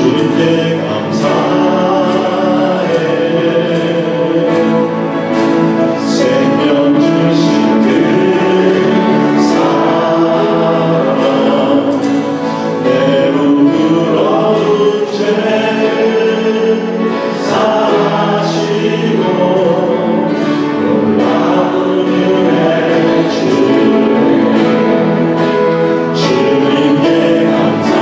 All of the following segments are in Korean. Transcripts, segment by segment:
주님께 감사해. 생명 주신 그 사랑, 내 부끄러운 죄 사하시고 놀라운 은혜 주님께 감사해.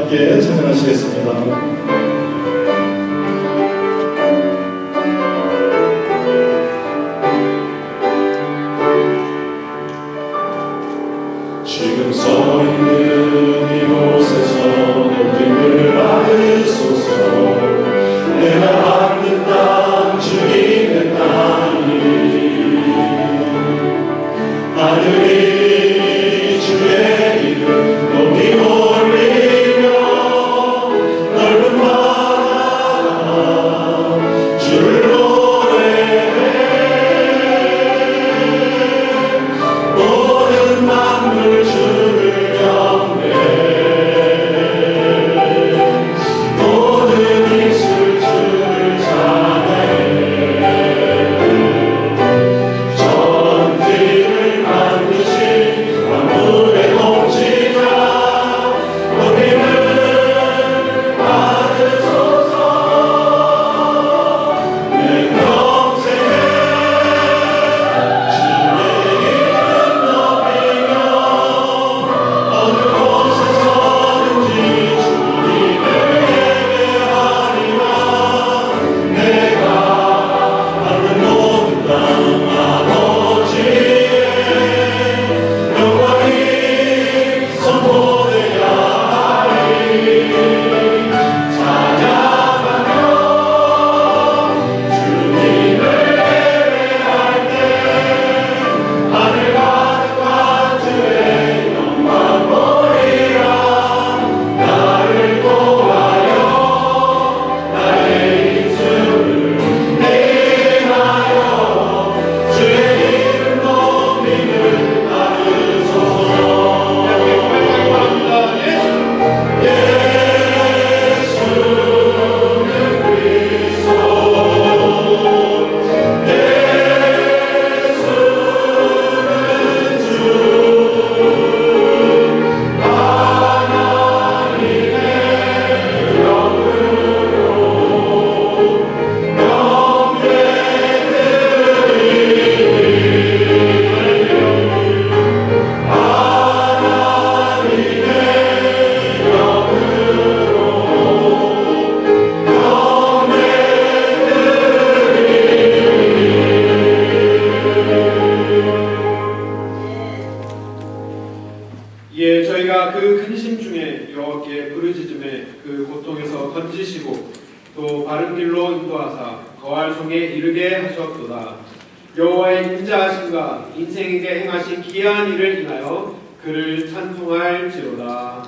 함께 찬양하시겠습니다. 지금 서 있는 이곳에서 높임을 받으소서. 내가 받는 땅 주님의 땅이 하늘이 주의 이름 높이 올리며 넓은 바다가 주를 노래해. 모든 만물 주를 경배. 모든 입술 주를 찬양해. 전지를 만드신 만물의 통치자 높임을 받으소서. 내 평생에 주의 이름 높이며 어느 곳에서든지 주님을 예배하리라. 내가 받는 모든 땅 아버지의 영광이 선포되어야 하리. 찬양하며 주님을 예배할 때 하늘 가득한 주의 영광 보리라. 나를 구하여 나의 입술을 인하여 주의 이름 높임을 받으소서. 예, 저희가 그 근심 중에 여호와께 부르짖음에 그 고통에서 건지시고 또 바른 길로 인도하사 거할 성에 이르게 하셨도다. 여호와의 인자하심과 인생에게 행하신 기이한 일을 인하여 그를 찬송할지로다.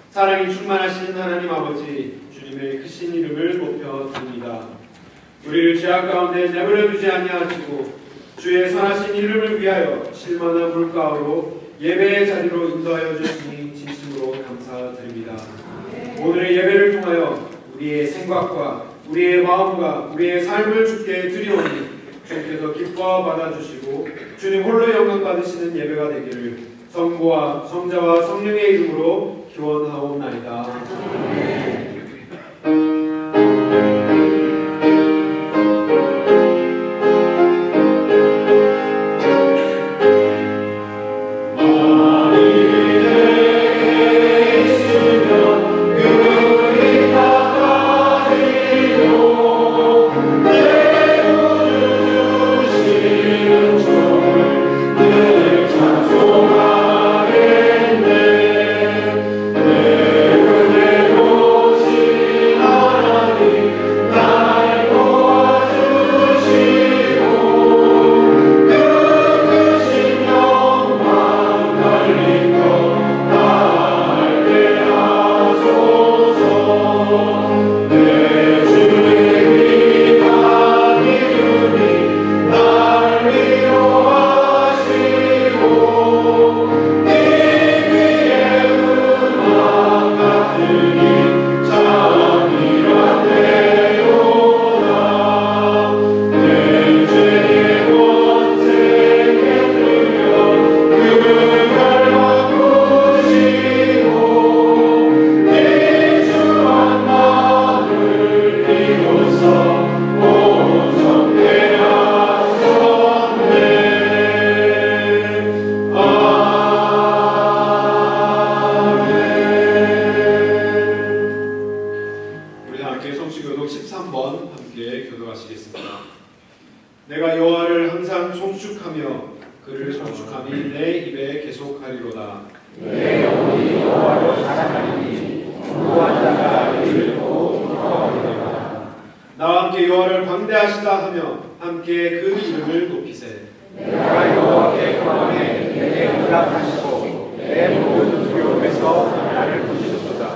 사랑이 충만하신 하나님 아버지, 주님의 크신 이름을 높여 듭니다. 우리를 죄악 가운데 내버려 두지 아니하시고 주의 선하신 이름을 위하여 실만한 물가로 예배의 자리로 인도하여 주시니 진심으로 감사드립니다. 오늘의 예배를 통하여 우리의 생각과 우리의 마음과 우리의 삶을 주께 드리오니 주께서 기뻐 받아주시고 주님 홀로 영광 받으시는 예배가 되기를 성부와 성자와 성령의 이름으로 기원하옵나이다. 찬송하겠네. 내 은혜로 여호와를 광대하시다 하며 함께 그 이름을 높이세. 내가 여호와께 구하매 내게 응답하시고 내 모든 두려움에서 나를 부르셨도다.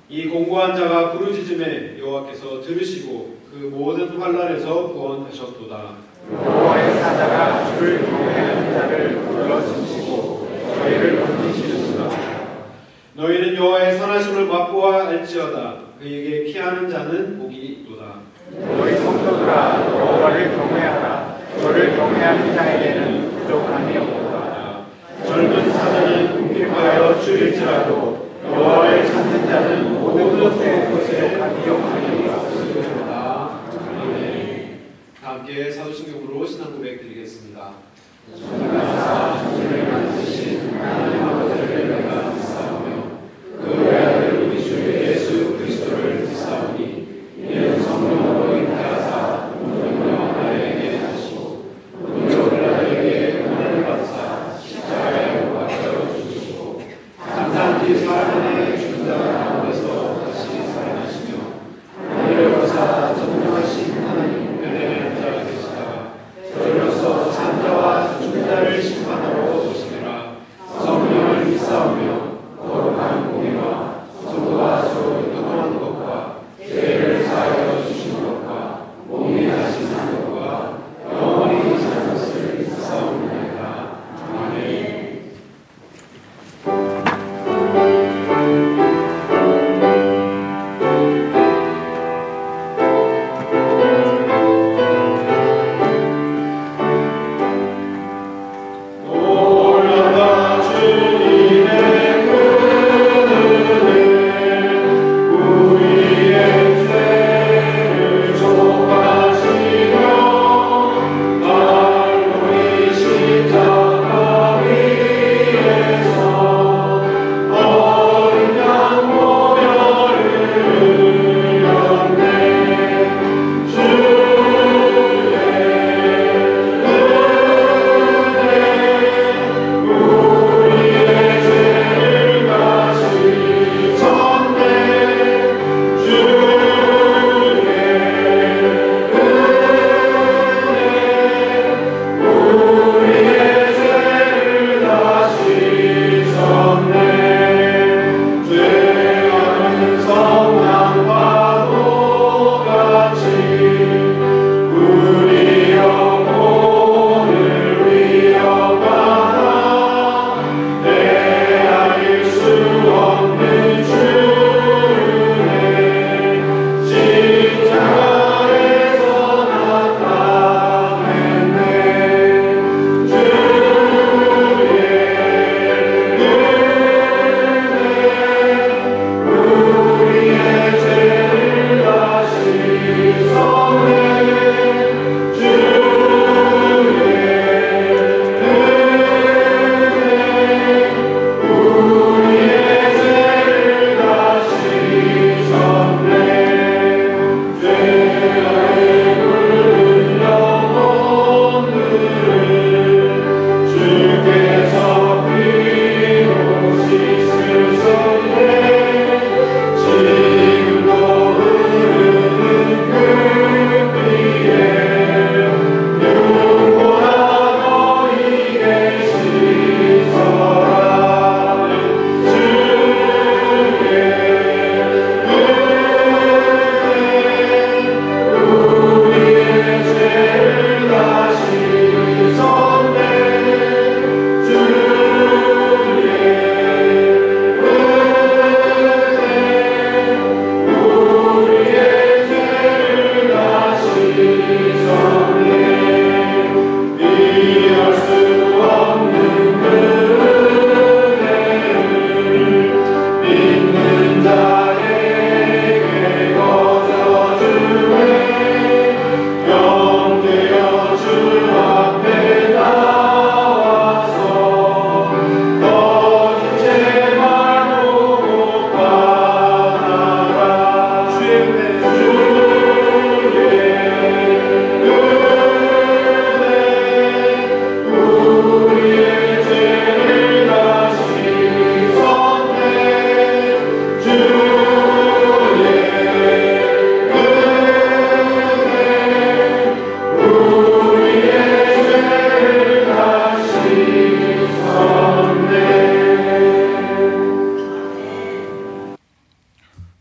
이 공고한 자가 부르짖음에 여호와께서 들으시고 그 모든 환난에서 구원하셨도다. 여호와의 사자가 주를 경외하는 자를 불러주시고 저희를 건지시는도다. 너희는 여호와의 선하심을 맛보아 알지어다. 그에게 피하는 자는 복이 있도다. 너희 성도들아 여호와를 경외하라. 저를 경외하는 자에게는 부족함이 없도다. 젊은 사자는 궁핍하여 줄일지라도 여호와를 찾는 자는 모든 것에 것에 부족함이 없으리라. 아멘. 다 함께 사도신경으로 신앙 고백 드리겠습니다. 그 외아들 우리 주 예수 그리스도를 믿사오니 이는 성령으로 잉태하사 우리와 나에게 하시고 우리를 나에게 은혜를 받사 십자가에 못 박혀 죽으시고 장사한지 사흘 죽은 자 가운데서 다시 살아나시며 하늘을 거사 전능하신 하나님 은혜를 자가 되시다가 저희로서 산자와 죽은 자를 심판하러 오시리라. 성령을 믿사오며 거룩한 공의와 성도와 서로 교통하는 것과 죄를 사하여 주시는 것과 몸이 나시는 것과 영원히 사는 것을 믿사옵나이다. 아멘.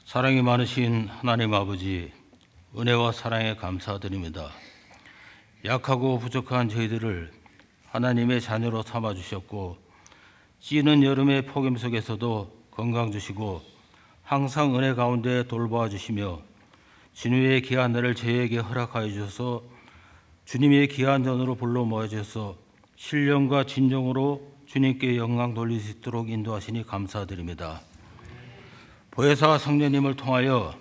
사랑이 많으신 하나님 아버지, 은혜와 사랑에 감사드립니다. 약하고 부족한 저희들을 하나님의 자녀로 삼아주셨고, 찌는 여름의 폭염 속에서도 건강 주시고 항상 은혜 가운데 돌보아 주시며 진우의 귀한 날을 저희에게 허락하여 주셔서 주님의 귀한 전으로 불러 모아주셔서 신령과 진정으로 주님께 영광 돌릴 수 있도록 인도하시니 감사드립니다. 보혜사 성령님을 통하여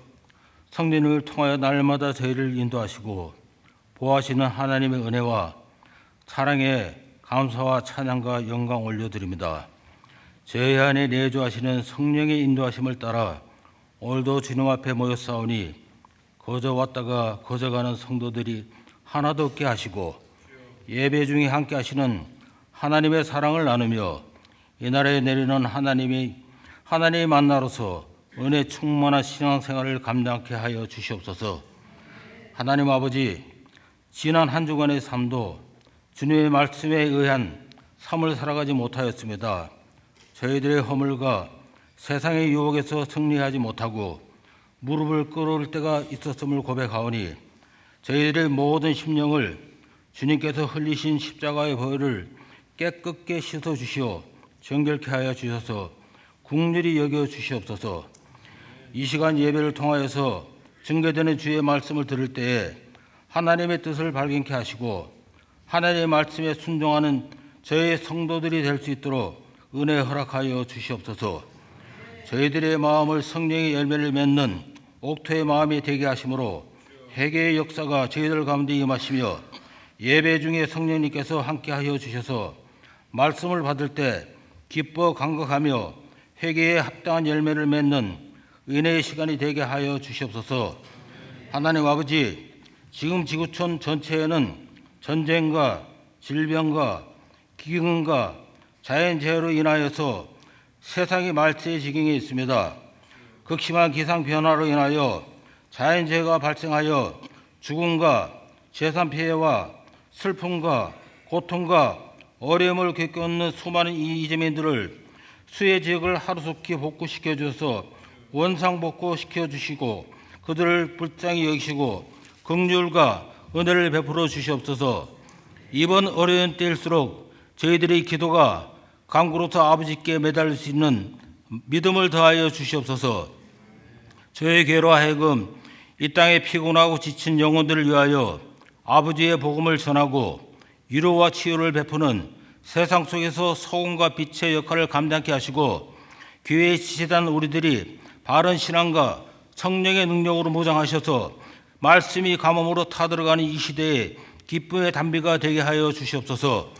날마다 저희를 인도하시고 보호하시는 하나님의 은혜와 사랑에 감사와 찬양과 영광 올려드립니다. 저희 안에 내주하시는 성령의 인도하심을 따라 오늘도 주님 앞에 모였사오니 거저 왔다가 거저 가는 성도들이 하나도 없게 하시고 예배 중에 함께 하시는 하나님의 사랑을 나누며 이 나라에 내리는 하나님의 만나로서 은혜 충만한 신앙생활을 감당케 하여 주시옵소서. 하나님 아버지, 지난 한 주간의 삶도 주님의 말씀에 의한 삶을 살아가지 못하였습니다. 저희들의 허물과 세상의 유혹에서 승리하지 못하고 무릎을 꿇을 때가 있었음을 고백하오니 저희들의 모든 심령을 주님께서 흘리신 십자가의 보혈을 깨끗게 씻어주시어 정결케 하여 주셔서 긍휼히 여겨 주시옵소서. 이 시간 예배를 통하여서 증거되는 주의 말씀을 들을 때에 하나님의 뜻을 발견케 하시고 하나님의 말씀에 순종하는 저희 성도들이 될 수 있도록 은혜 허락하여 주시옵소서. 저희들의 마음을 성령의 열매를 맺는 옥토의 마음이 되게 하심으로 회개의 역사가 저희들 가운데 임하시며 예배 중에 성령님께서 함께하여 주셔서 말씀을 받을 때 기뻐 감격하며 회개에 합당한 열매를 맺는 은혜의 시간이 되게 하여 주시옵소서. 하나님 아버지, 지금 지구촌 전체에는 전쟁과 질병과 기근과 자연재해로 인하여서 세상이 말세의 지경에 있습니다. 극심한 기상변화로 인하여 자연재해가 발생하여 죽음과 재산 피해와 슬픔과 고통과 어려움을 겪는 수많은 이재민들을 수해 지역을 하루속히 복구시켜 주셔서 원상복구시켜 주시고 그들을 불쌍히 여기시고 긍휼과 은혜를 베풀어 주시옵소서. 이번 어려운 때일수록 저희들의 기도가 간구로서 아버지께 매달릴 수 있는 믿음을 더하여 주시옵소서. 저에게로 하여금 이 땅에 피곤하고 지친 영혼들을 위하여 아버지의 복음을 전하고 위로와 치유를 베푸는 세상 속에서 소금과 빛의 역할을 감당케 하시고 교회에 지체된 우리들이 바른 신앙과 성령의 능력으로 무장하셔서 말씀이 가뭄으로 타들어가는 이 시대에 기쁨의 단비가 되게 하여 주시옵소서.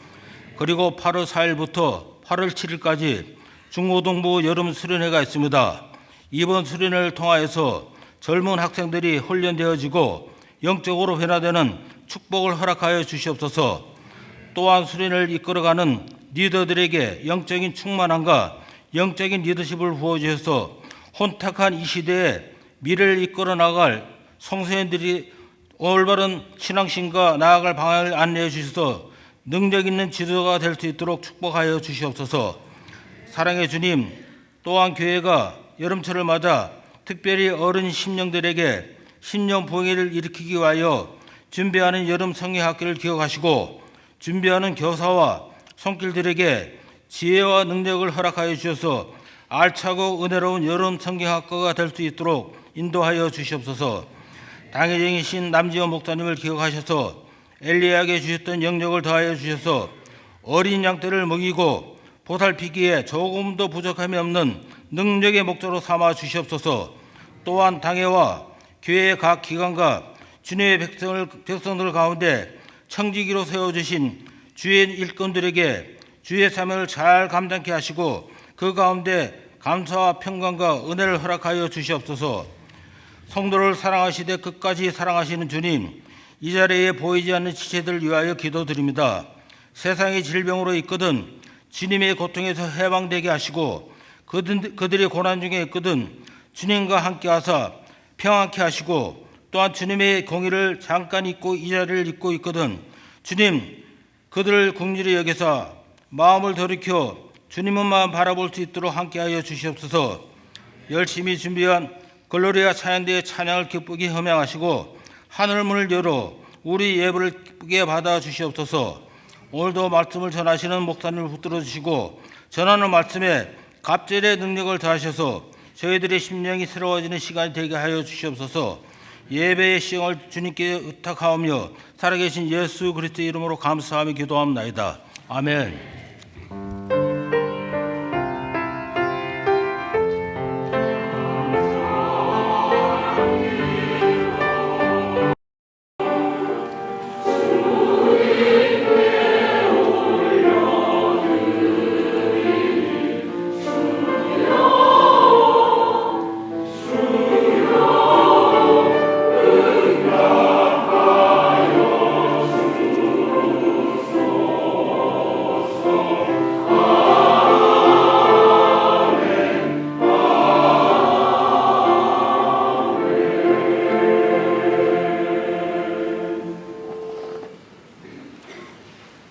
그리고 8월 4일부터 8월 7일까지 중고등부 여름 수련회가 있습니다. 이번 수련회를 통하여서 젊은 학생들이 훈련되어지고 영적으로 변화되는 축복을 허락하여 주시옵소서. 또한 수련회를 이끌어가는 리더들에게 영적인 충만함과 영적인 리더십을 부어주셔서 혼탁한 이 시대에 미래를 이끌어 나갈 성도님들이 올바른 신앙심과 나아갈 방향을 안내해 주셔서 능력 있는 지도자가 될 수 있도록 축복하여 주시옵소서. 사랑의 주님, 또한 교회가 여름철을 맞아 특별히 어린 심령들에게 신년 봉회를 일으키기 위하여 준비하는 여름 성경학교를 기억하시고 준비하는 교사와 손길들에게 지혜와 능력을 허락하여 주셔서 알차고 은혜로운 여름 성경학교가 될 수 있도록 인도하여 주시옵소서. 당회장이신 남지원 목사님을 기억하셔서 엘리야에게 주셨던 영역을 더하여 주셔서 어린 양떼를 먹이고 보살피기에 조금도 부족함이 없는 능력의 목자로 삼아 주시옵소서. 또한 당회와 교회의 각 기관과 주님의 백성들 가운데 청지기로 세워주신 주의 일꾼들에게 주의 사명을 잘 감당케 하시고 그 가운데 감사와 평강과 은혜를 허락하여 주시옵소서. 성도를 사랑하시되 끝까지 사랑하시는 주님, 이 자리에 보이지 않는 지체들을 위하여 기도드립니다. 세상의 질병으로 있거든 주님의 고통에서 해방되게 하시고 그들이 고난 중에 있거든 주님과 함께 하사 평안케 하시고 또한 주님의 공의를 잠깐 잊고 이 자리를 잊고 있거든 주님 그들을 긍휼히 여기사 마음을 돌이켜 주님만 바라볼 수 있도록 함께하여 주시옵소서. 열심히 준비한 글로리아 찬양대의 찬양을 기쁘게 허명하시고 하늘 문을 열어 우리 예배를 기쁘게 받아 주시옵소서. 오늘도 말씀을 전하시는 목사님을 붙들어 주시고 전하는 말씀에 갑절의 능력을 더하셔서 저희들의 심령이 새로워지는 시간이 되게 하여 주시옵소서. 예배의 시간을 주님께 의탁하오며 살아계신 예수 그리스도의 이름으로 감사하며 기도합나이다. 아멘.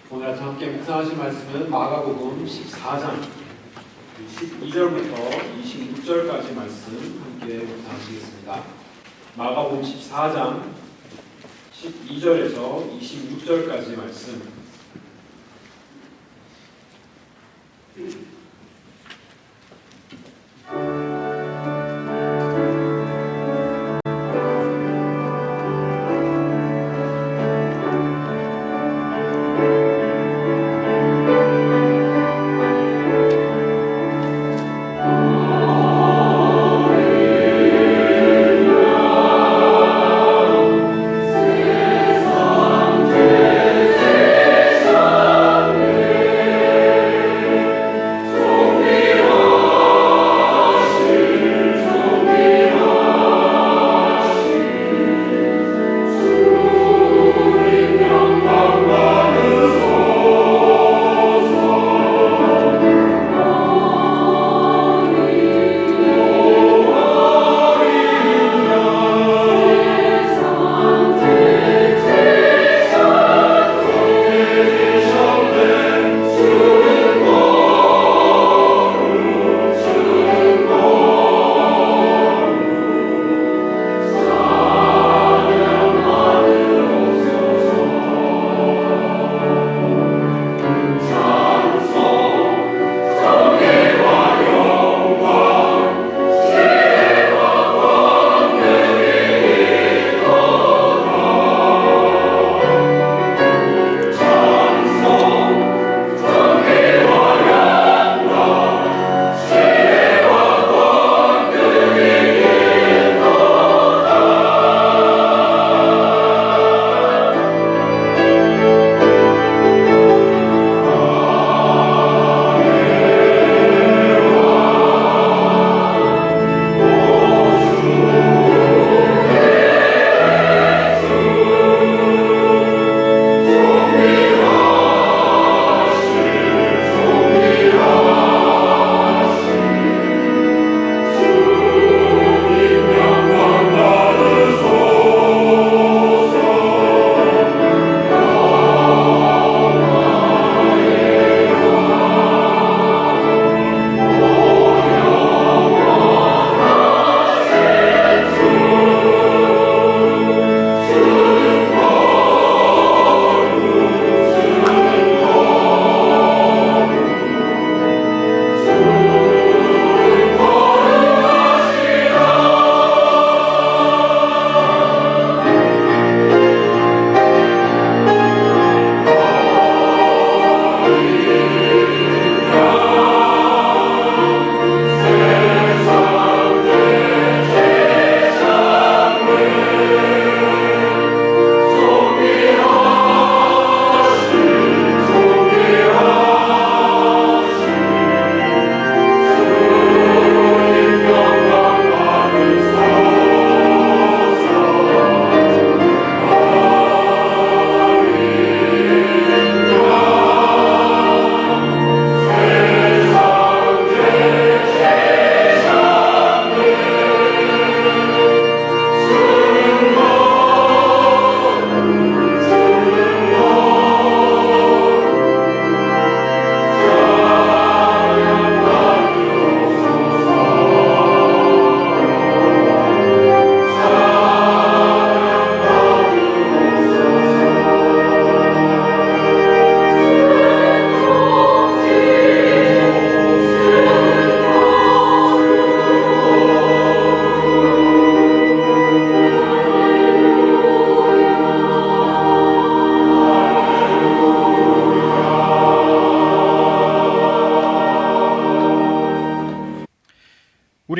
오늘 함께 묵상하신 말씀은 마가복음 14장 12절부터 26절까지 말씀 함께 묵상하시겠습니다. 마가복음 14장 12절에서 26절까지 말씀. 세상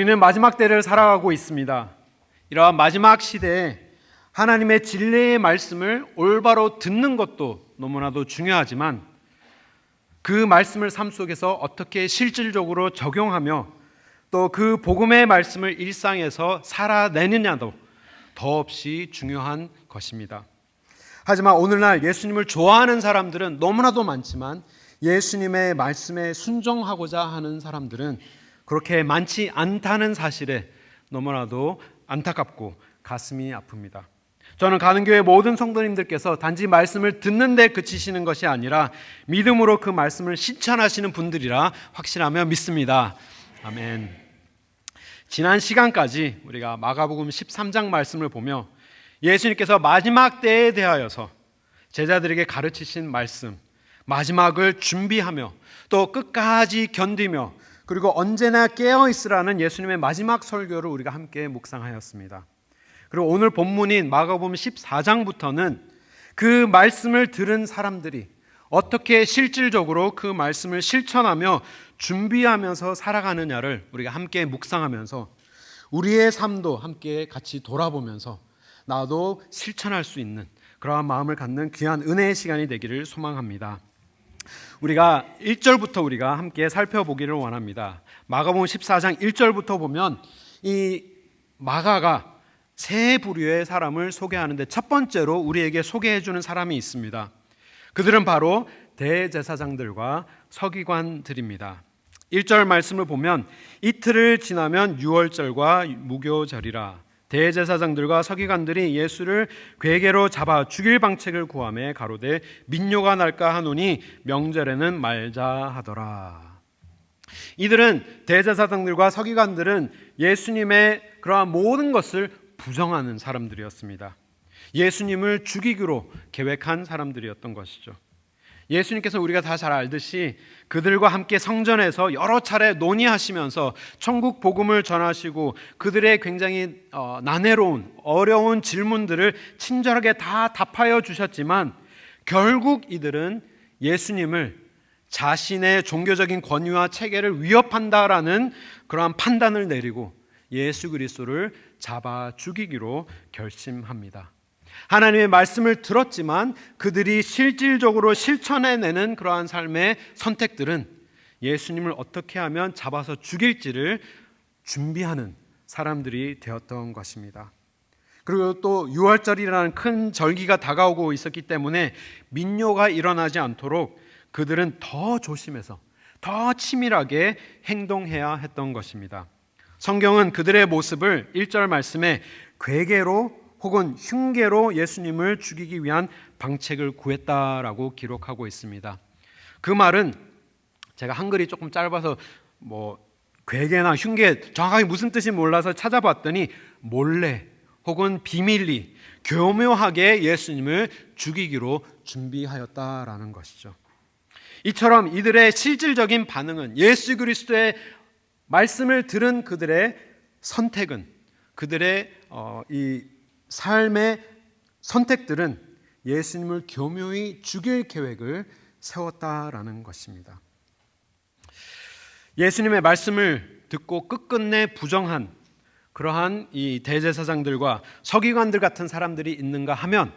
우리는 마지막 때를 살아가고 있습니다. 이러한 마지막 시대에 하나님의 진리의 말씀을 올바로 듣는 것도 너무나도 중요하지만 그 말씀을 삶 속에서 어떻게 실질적으로 적용하며 또 그 복음의 말씀을 일상에서 살아내느냐도 더없이 중요한 것입니다. 하지만 오늘날 예수님을 좋아하는 사람들은 너무나도 많지만 예수님의 말씀에 순종하고자 하는 사람들은 그렇게 많지 않다는 사실에 너무나도 안타깝고 가슴이 아픕니다. 저는 가는교회 모든 성도님들께서 단지 말씀을 듣는 데 그치시는 것이 아니라 믿음으로 그 말씀을 실천하시는 분들이라 확신하며 믿습니다. 아멘. 지난 시간까지 우리가 마가복음 13장 말씀을 보며 예수님께서 마지막 때에 대하여서 제자들에게 가르치신 말씀, 마지막을 준비하며 또 끝까지 견디며 그리고 언제나 깨어있으라는 예수님의 마지막 설교를 우리가 함께 묵상하였습니다. 그리고 오늘 본문인 마가복음 14장부터는 그 말씀을 들은 사람들이 어떻게 실질적으로 그 말씀을 실천하며 준비하면서 살아가느냐를 우리가 함께 묵상하면서 우리의 삶도 함께 같이 돌아보면서 나도 실천할 수 있는 그러한 마음을 갖는 귀한 은혜의 시간이 되기를 소망합니다. 우리가 1절부터 우리가 함께 살펴보기를 원합니다. 마가복음 14장 1절부터 보면 이 마가가 세 부류의 사람을 소개하는데 첫 번째로 우리에게 소개해 주는 사람이 있습니다. 그들은 바로 대제사장들과 서기관들입니다. 1절 말씀을 보면 이틀을 지나면 유월절과 무교절이라 대제사장들과 서기관들이 예수를 궤계로 잡아 죽일 방책을 구하매 가로되 민요가 날까 하노니 명절에는 말자 하더라. 이들은 대제사장들과 서기관들은 예수님의 그러한 모든 것을 부정하는 사람들이었습니다. 예수님을 죽이기로 계획한 사람들이었던 것이죠. 예수님께서 우리가 다 잘 알듯이 그들과 함께 성전에서 여러 차례 논의하시면서 천국 복음을 전하시고 그들의 굉장히 난해로운 어려운 질문들을 친절하게 다 답하여 주셨지만 결국 이들은 예수님을 자신의 종교적인 권위와 체계를 위협한다라는 그러한 판단을 내리고 예수 그리스도를 잡아 죽이기로 결심합니다. 하나님의 말씀을 들었지만 그들이 실질적으로 실천해내는 그러한 삶의 선택들은 예수님을 어떻게 하면 잡아서 죽일지를 준비하는 사람들이 되었던 것입니다. 그리고 또 유월절이라는 큰 절기가 다가오고 있었기 때문에 민요가 일어나지 않도록 그들은 더 조심해서 더 치밀하게 행동해야 했던 것입니다. 성경은 그들의 모습을 1절 말씀에 궤계로 혹은 흉계로 예수님을 죽이기 위한 방책을 구했다라고 기록하고 있습니다. 그 말은 제가 한글이 조금 짧아서 궤계나 흉계 정확하게 무슨 뜻인지 몰라서 찾아봤더니 몰래 혹은 비밀리 교묘하게 예수님을 죽이기로 준비하였다라는 것이죠. 이처럼 이들의 실질적인 반응은 예수 그리스도의 말씀을 들은 그들의 선택은 그들의 이 삶의 선택들은 예수님을 교묘히 죽일 계획을 세웠다라는 것입니다. 예수님의 말씀을 듣고 끝끝내 부정한 그러한 이 대제사장들과 서기관들 같은 사람들이 있는가 하면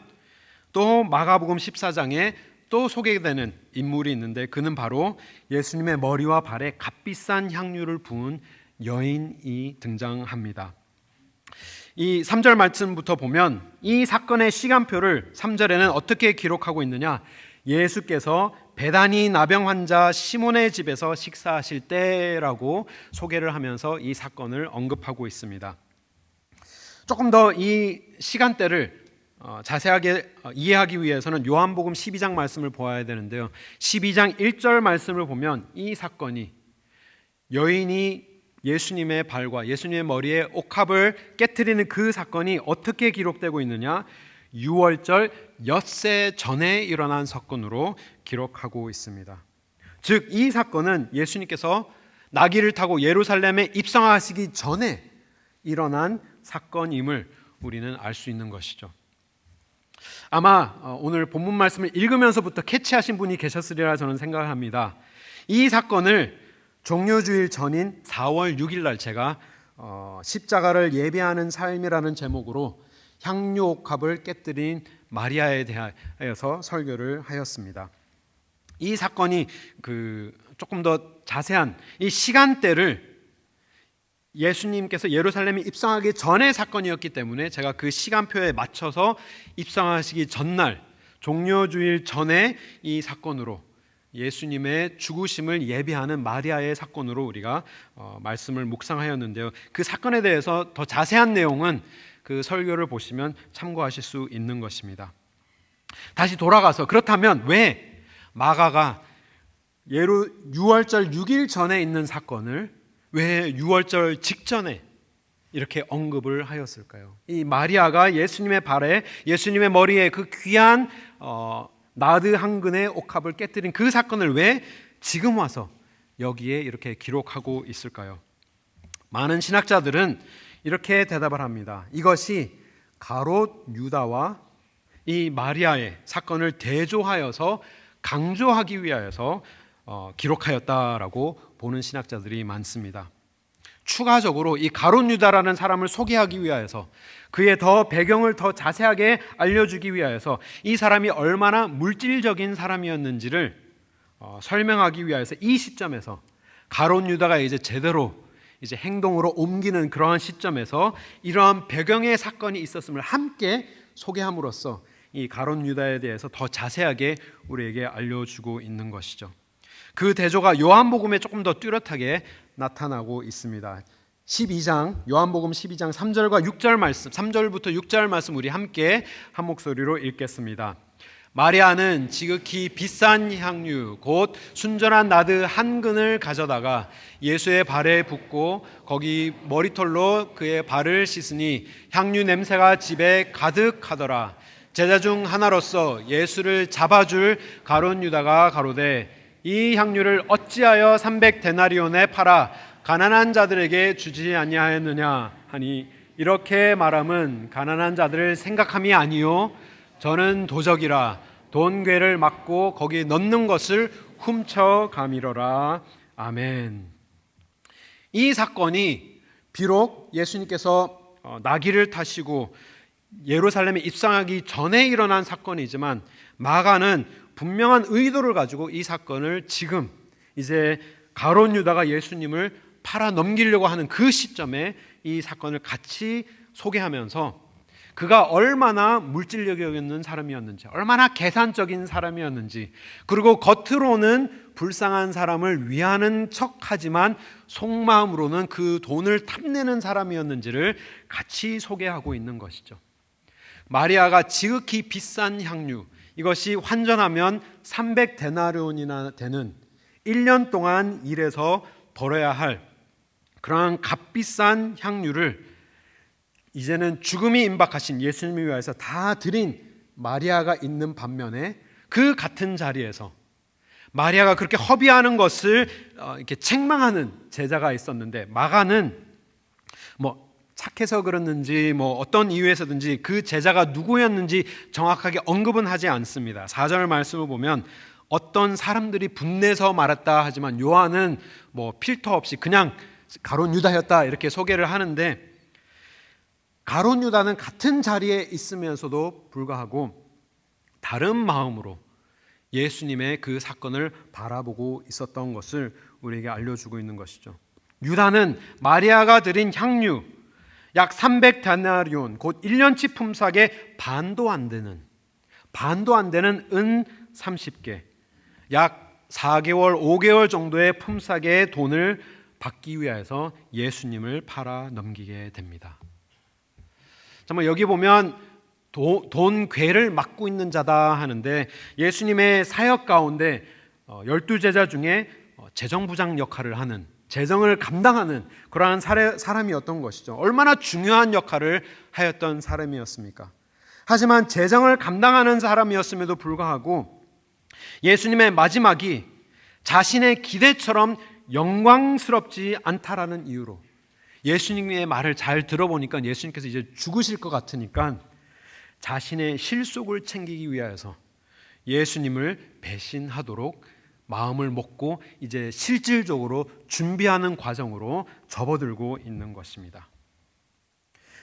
또 마가복음 14장에 또 소개되는 인물이 있는데 그는 바로 예수님의 머리와 발에 값비싼 향유를 부은 여인이 등장합니다. 이 3절 말씀부터 보면 이 사건의 시간표를 3절에는 어떻게 기록하고 있느냐, 예수께서 베다니 나병 환자 시몬의 집에서 식사하실 때라고 소개를 하면서 이 사건을 언급하고 있습니다. 조금 더 이 시간대를 자세하게 이해하기 위해서는 요한복음 12장 말씀을 보아야 되는데요. 12장 1절 말씀을 보면 이 사건이 여인이 예수님의 발과 예수님의 머리에 옥합을 깨트리는 그 사건이 어떻게 기록되고 있느냐, 유월절 엿새 전에 일어난 사건으로 기록하고 있습니다. 즉 이 사건은 예수님께서 나귀를 타고 예루살렘에 입성하시기 전에 일어난 사건임을 우리는 알 수 있는 것이죠. 아마 오늘 본문 말씀을 읽으면서부터 캐치하신 분이 계셨으리라 저는 생각을 합니다. 이 사건을 종료주일 전인 4월 6일 날 제가 십자가를 예배하는 삶이라는 제목으로 향유옥합을 깨뜨린 마리아에 대하여서 설교를 하였습니다. 이 사건이 조금 더 자세한 이 시간대를 예수님께서 예루살렘에 입성하기 전의 사건이었기 때문에 제가 그 시간표에 맞춰서 입성하시기 전날 종려주일 전에 이 사건으로 예수님의 죽으심을 예비하는 마리아의 사건으로 우리가 말씀을 묵상하였는데요. 그 사건에 대해서 더 자세한 내용은 그 설교를 보시면 참고하실 수 있는 것입니다. 다시 돌아가서 그렇다면 왜 마가가 유월절 6일 전에 있는 사건을 왜 유월절 직전에 이렇게 언급을 하였을까요? 이 마리아가 예수님의 발에 예수님의 머리에 그 귀한 나드 한 근의 옥합을 깨뜨린 그 사건을 왜 지금 와서 여기에 이렇게 기록하고 있을까요? 많은 신학자들은 이렇게 대답을 합니다. 이것이 가롯 유다와 이 마리아의 사건을 대조하여서 강조하기 위하여서 기록하였다라고 보는 신학자들이 많습니다. 추가적으로 이 가롯 유다라는 사람을 소개하기 위하여서 그의 배경을 더 자세하게 알려주기 위하여서 이 사람이 얼마나 물질적인 사람이었는지를 설명하기 위하여서 이 시점에서 가롯 유다가 이제 제대로 행동으로 옮기는 그러한 시점에서 이러한 배경의 사건이 있었음을 함께 소개함으로써 이 가롯 유다에 대해서 더 자세하게 우리에게 알려주고 있는 것이죠. 그 대조가 요한복음에 조금 더 뚜렷하게 나타나고 있습니다. 12장 요한복음 12장 3절과 6절 말씀, 3절부터 6절 말씀 우리 함께 한 목소리로 읽겠습니다. 마리아는 지극히 비싼 향유 곧 순전한 나드 한 근을 가져다가 예수의 발에 붓고 거기 머리털로 그의 발을 씻으니 향유 냄새가 집에 가득하더라. 제자 중 하나로서 예수를 잡아줄 가롯 유다가 가로되 이 향유를 어찌하여 300데나리온에 팔아 가난한 자들에게 주지 아니하였느냐 하니 이렇게 말함은 가난한 자들을 생각함이 아니요 저는 도적이라 돈괴를 막고 거기 넣는 것을 훔쳐가미러라. 아멘. 이 사건이 비록 예수님께서 나귀를 타시고 예루살렘에 입성하기 전에 일어난 사건이지만 마가는 분명한 의도를 가지고 이 사건을 지금 이제 가롯 유다가 예수님을 팔아 넘기려고 하는 그 시점에 이 사건을 같이 소개하면서 그가 얼마나 물질력이 사람이었는지, 얼마나 계산적인 사람이었는지, 그리고 겉으로는 불쌍한 사람을 위하는 척하지만 속마음으로는 그 돈을 탐내는 사람이었는지를 같이 소개하고 있는 것이죠. 마리아가 지극히 비싼 향유, 이것이 환전하면 300데나리온이나 되는 1년 동안 일해서 벌어야 할 그러한 값비싼 향유를 이제는 죽음이 임박하신 예수님을 위해서 다 드린 마리아가 있는 반면에 그 같은 자리에서 마리아가 그렇게 허비하는 것을 이렇게 책망하는 제자가 있었는데 마가는 착해서 그랬는지 어떤 이유에서든지 그 제자가 누구였는지 정확하게 언급은 하지 않습니다. 4절 말씀을 보면 어떤 사람들이 분내서 말했다 하지만 요한은 필터 없이 그냥 가롯 유다였다 이렇게 소개를 하는데 가롯 유다는 같은 자리에 있으면서도 불구하고 다른 마음으로 예수님의 그 사건을 바라보고 있었던 것을 우리에게 알려주고 있는 것이죠. 유다는 마리아가 드린 향유 약 300데나리온 곧 1년치 품삯의 반도 안 되는 은 30개 약 4개월 5개월 정도의 품삯의 돈을 받기 위해서 예수님을 팔아 넘기게 됩니다. 정말 여기 보면 돈 괴를 막고 있는 자다 하는데 예수님의 사역 가운데 12제자 중에 재정부장 역할을 하는 재정을 감당하는 그러한 사람이었던 것이죠. 얼마나 중요한 역할을 하였던 사람이었습니까? 하지만 재정을 감당하는 사람이었음에도 불구하고 예수님의 마지막이 자신의 기대처럼 영광스럽지 않다라는 이유로 예수님의 말을 잘 들어보니까 예수님께서 이제 죽으실 것 같으니까 자신의 실속을 챙기기 위하여서 예수님을 배신하도록 마음을 먹고 이제 실질적으로 준비하는 과정으로 접어들고 있는 것입니다.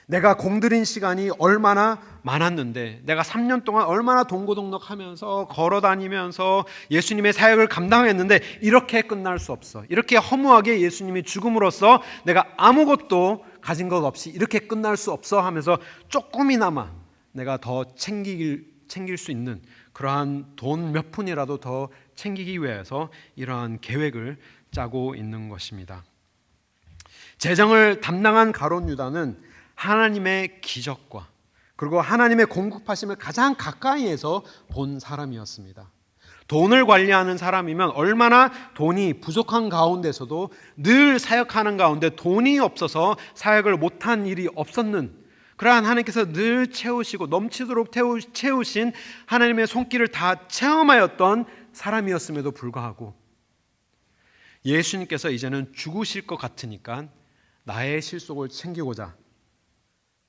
내가 공들인 시간이 얼마나 많았는데, 내가 3년 동안 얼마나 동고동락하면서 걸어다니면서 예수님의 사역을 감당했는데 이렇게 끝날 수 없어. 이렇게 허무하게 예수님이 죽음으로써 내가 아무것도 가진 것 없이 이렇게 끝날 수 없어 하면서 조금이나마 내가 더 챙길 수 있는 그러한 돈 몇 푼이라도 더 챙기기 위해서 이러한 계획을 짜고 있는 것입니다. 재정을 담당한 가룟 유다는 하나님의 기적과 그리고 하나님의 공급하심을 가장 가까이에서 본 사람이었습니다. 돈을 관리하는 사람이면 얼마나 돈이 부족한 가운데서도 늘 사역하는 가운데 돈이 없어서 사역을 못한 일이 없었는, 그러한 하나님께서 늘 채우시고 넘치도록 채우신 하나님의 손길을 다 체험하였던 사람이었음에도 불구하고 예수님께서 이제는 죽으실 것 같으니까 나의 실속을 챙기고자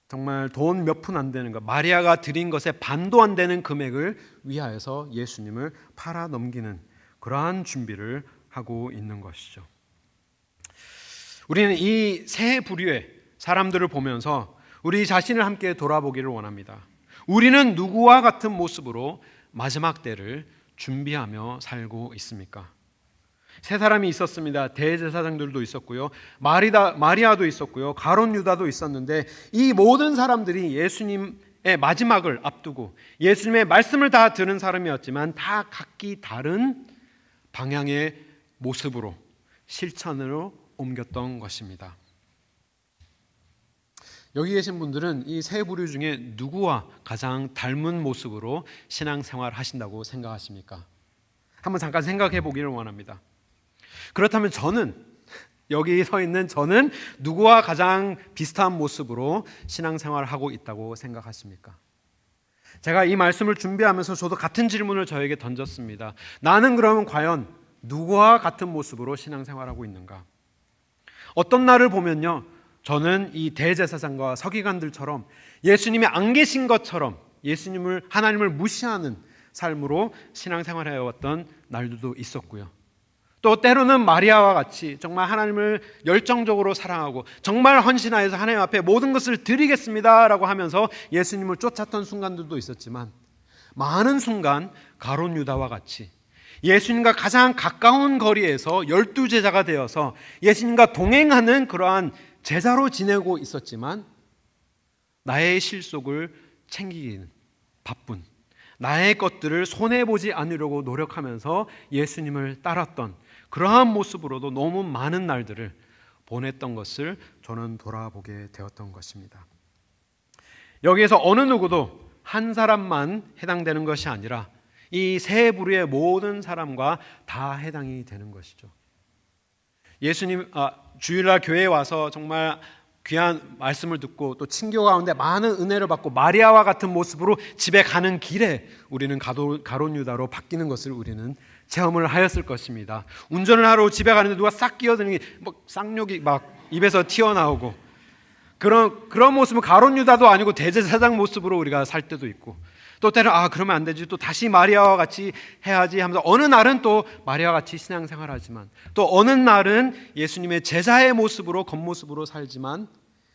정말 돈 몇 푼 안 되는 것, 마리아가 드린 것에 반도 안 되는 금액을 위하여서 예수님을 팔아 넘기는 그러한 준비를 하고 있는 것이죠. 우리는 이 세 부류의 사람들을 보면서 우리 자신을 함께 돌아보기를 원합니다. 우리는 누구와 같은 모습으로 마지막 때를 준비하며 살고 있습니까? 세 사람이 있었습니다. 대제사장들도 있었고요, 마리아도 있었고요, 가룟 유다도 있었는데 이 모든 사람들이 예수님의 마지막을 앞두고 예수님의 말씀을 다 들은 사람이었지만 다 각기 다른 방향의 모습으로 실천으로 옮겼던 것입니다. 여기 계신 분들은 이 세 부류 중에 누구와 가장 닮은 모습으로 신앙생활 하신다고 생각하십니까? 한번 잠깐 생각해 보기를 원합니다. 그렇다면 여기 서 있는 저는 누구와 가장 비슷한 모습으로 신앙생활을 하고 있다고 생각하십니까? 제가 이 말씀을 준비하면서 저도 같은 질문을 저에게 던졌습니다. 나는 그러면 과연 누구와 같은 모습으로 신앙생활하고 있는가? 어떤 날을 보면요, 저는 이 대제사장과 서기관들처럼 예수님이 안 계신 것처럼 하나님을 무시하는 삶으로 신앙생활을 해왔던 날들도 있었고요. 또 때로는 마리아와 같이 정말 하나님을 열정적으로 사랑하고 정말 헌신하여서 하나님 앞에 모든 것을 드리겠습니다라고 하면서 예수님을 쫓았던 순간들도 있었지만, 많은 순간 가룟 유다와 같이 예수님과 가장 가까운 거리에서 12제자가 되어서 예수님과 동행하는 그러한 제자로 지내고 있었지만 나의 실속을 챙기기는 바쁜, 나의 것들을 손해보지 않으려고 노력하면서 예수님을 따랐던 그러한 모습으로도 너무 많은 날들을 보냈던 것을 저는 돌아보게 되었던 것입니다. 여기에서 어느 누구도 한 사람만 해당되는 것이 아니라 이 세 부류의 모든 사람과 다 해당이 되는 것이죠. 예수님 주일날 교회에 와서 정말 귀한 말씀을 듣고 또 친교 가운데 많은 은혜를 받고 마리아와 같은 모습으로 집에 가는 길에 우리는 가룟 유다로 바뀌는 것을 우리는 체험을 하였을 것입니다. 운전을 하러 집에 가는데 누가 싹 끼어드는 게 쌍욕이 막 입에서 튀어나오고 그런 모습은 가룟 유다도 아니고 대제사장 모습으로 우리가 살 때도 있고, 또 때는 그러면 안 되지, 또 다시 마리아와 같이 해야지 하면서 어느 날은 또 마리아와 같이 신앙생활하지만 또 어느 날은 예수님의 제자의 모습으로 겉모습으로 살지만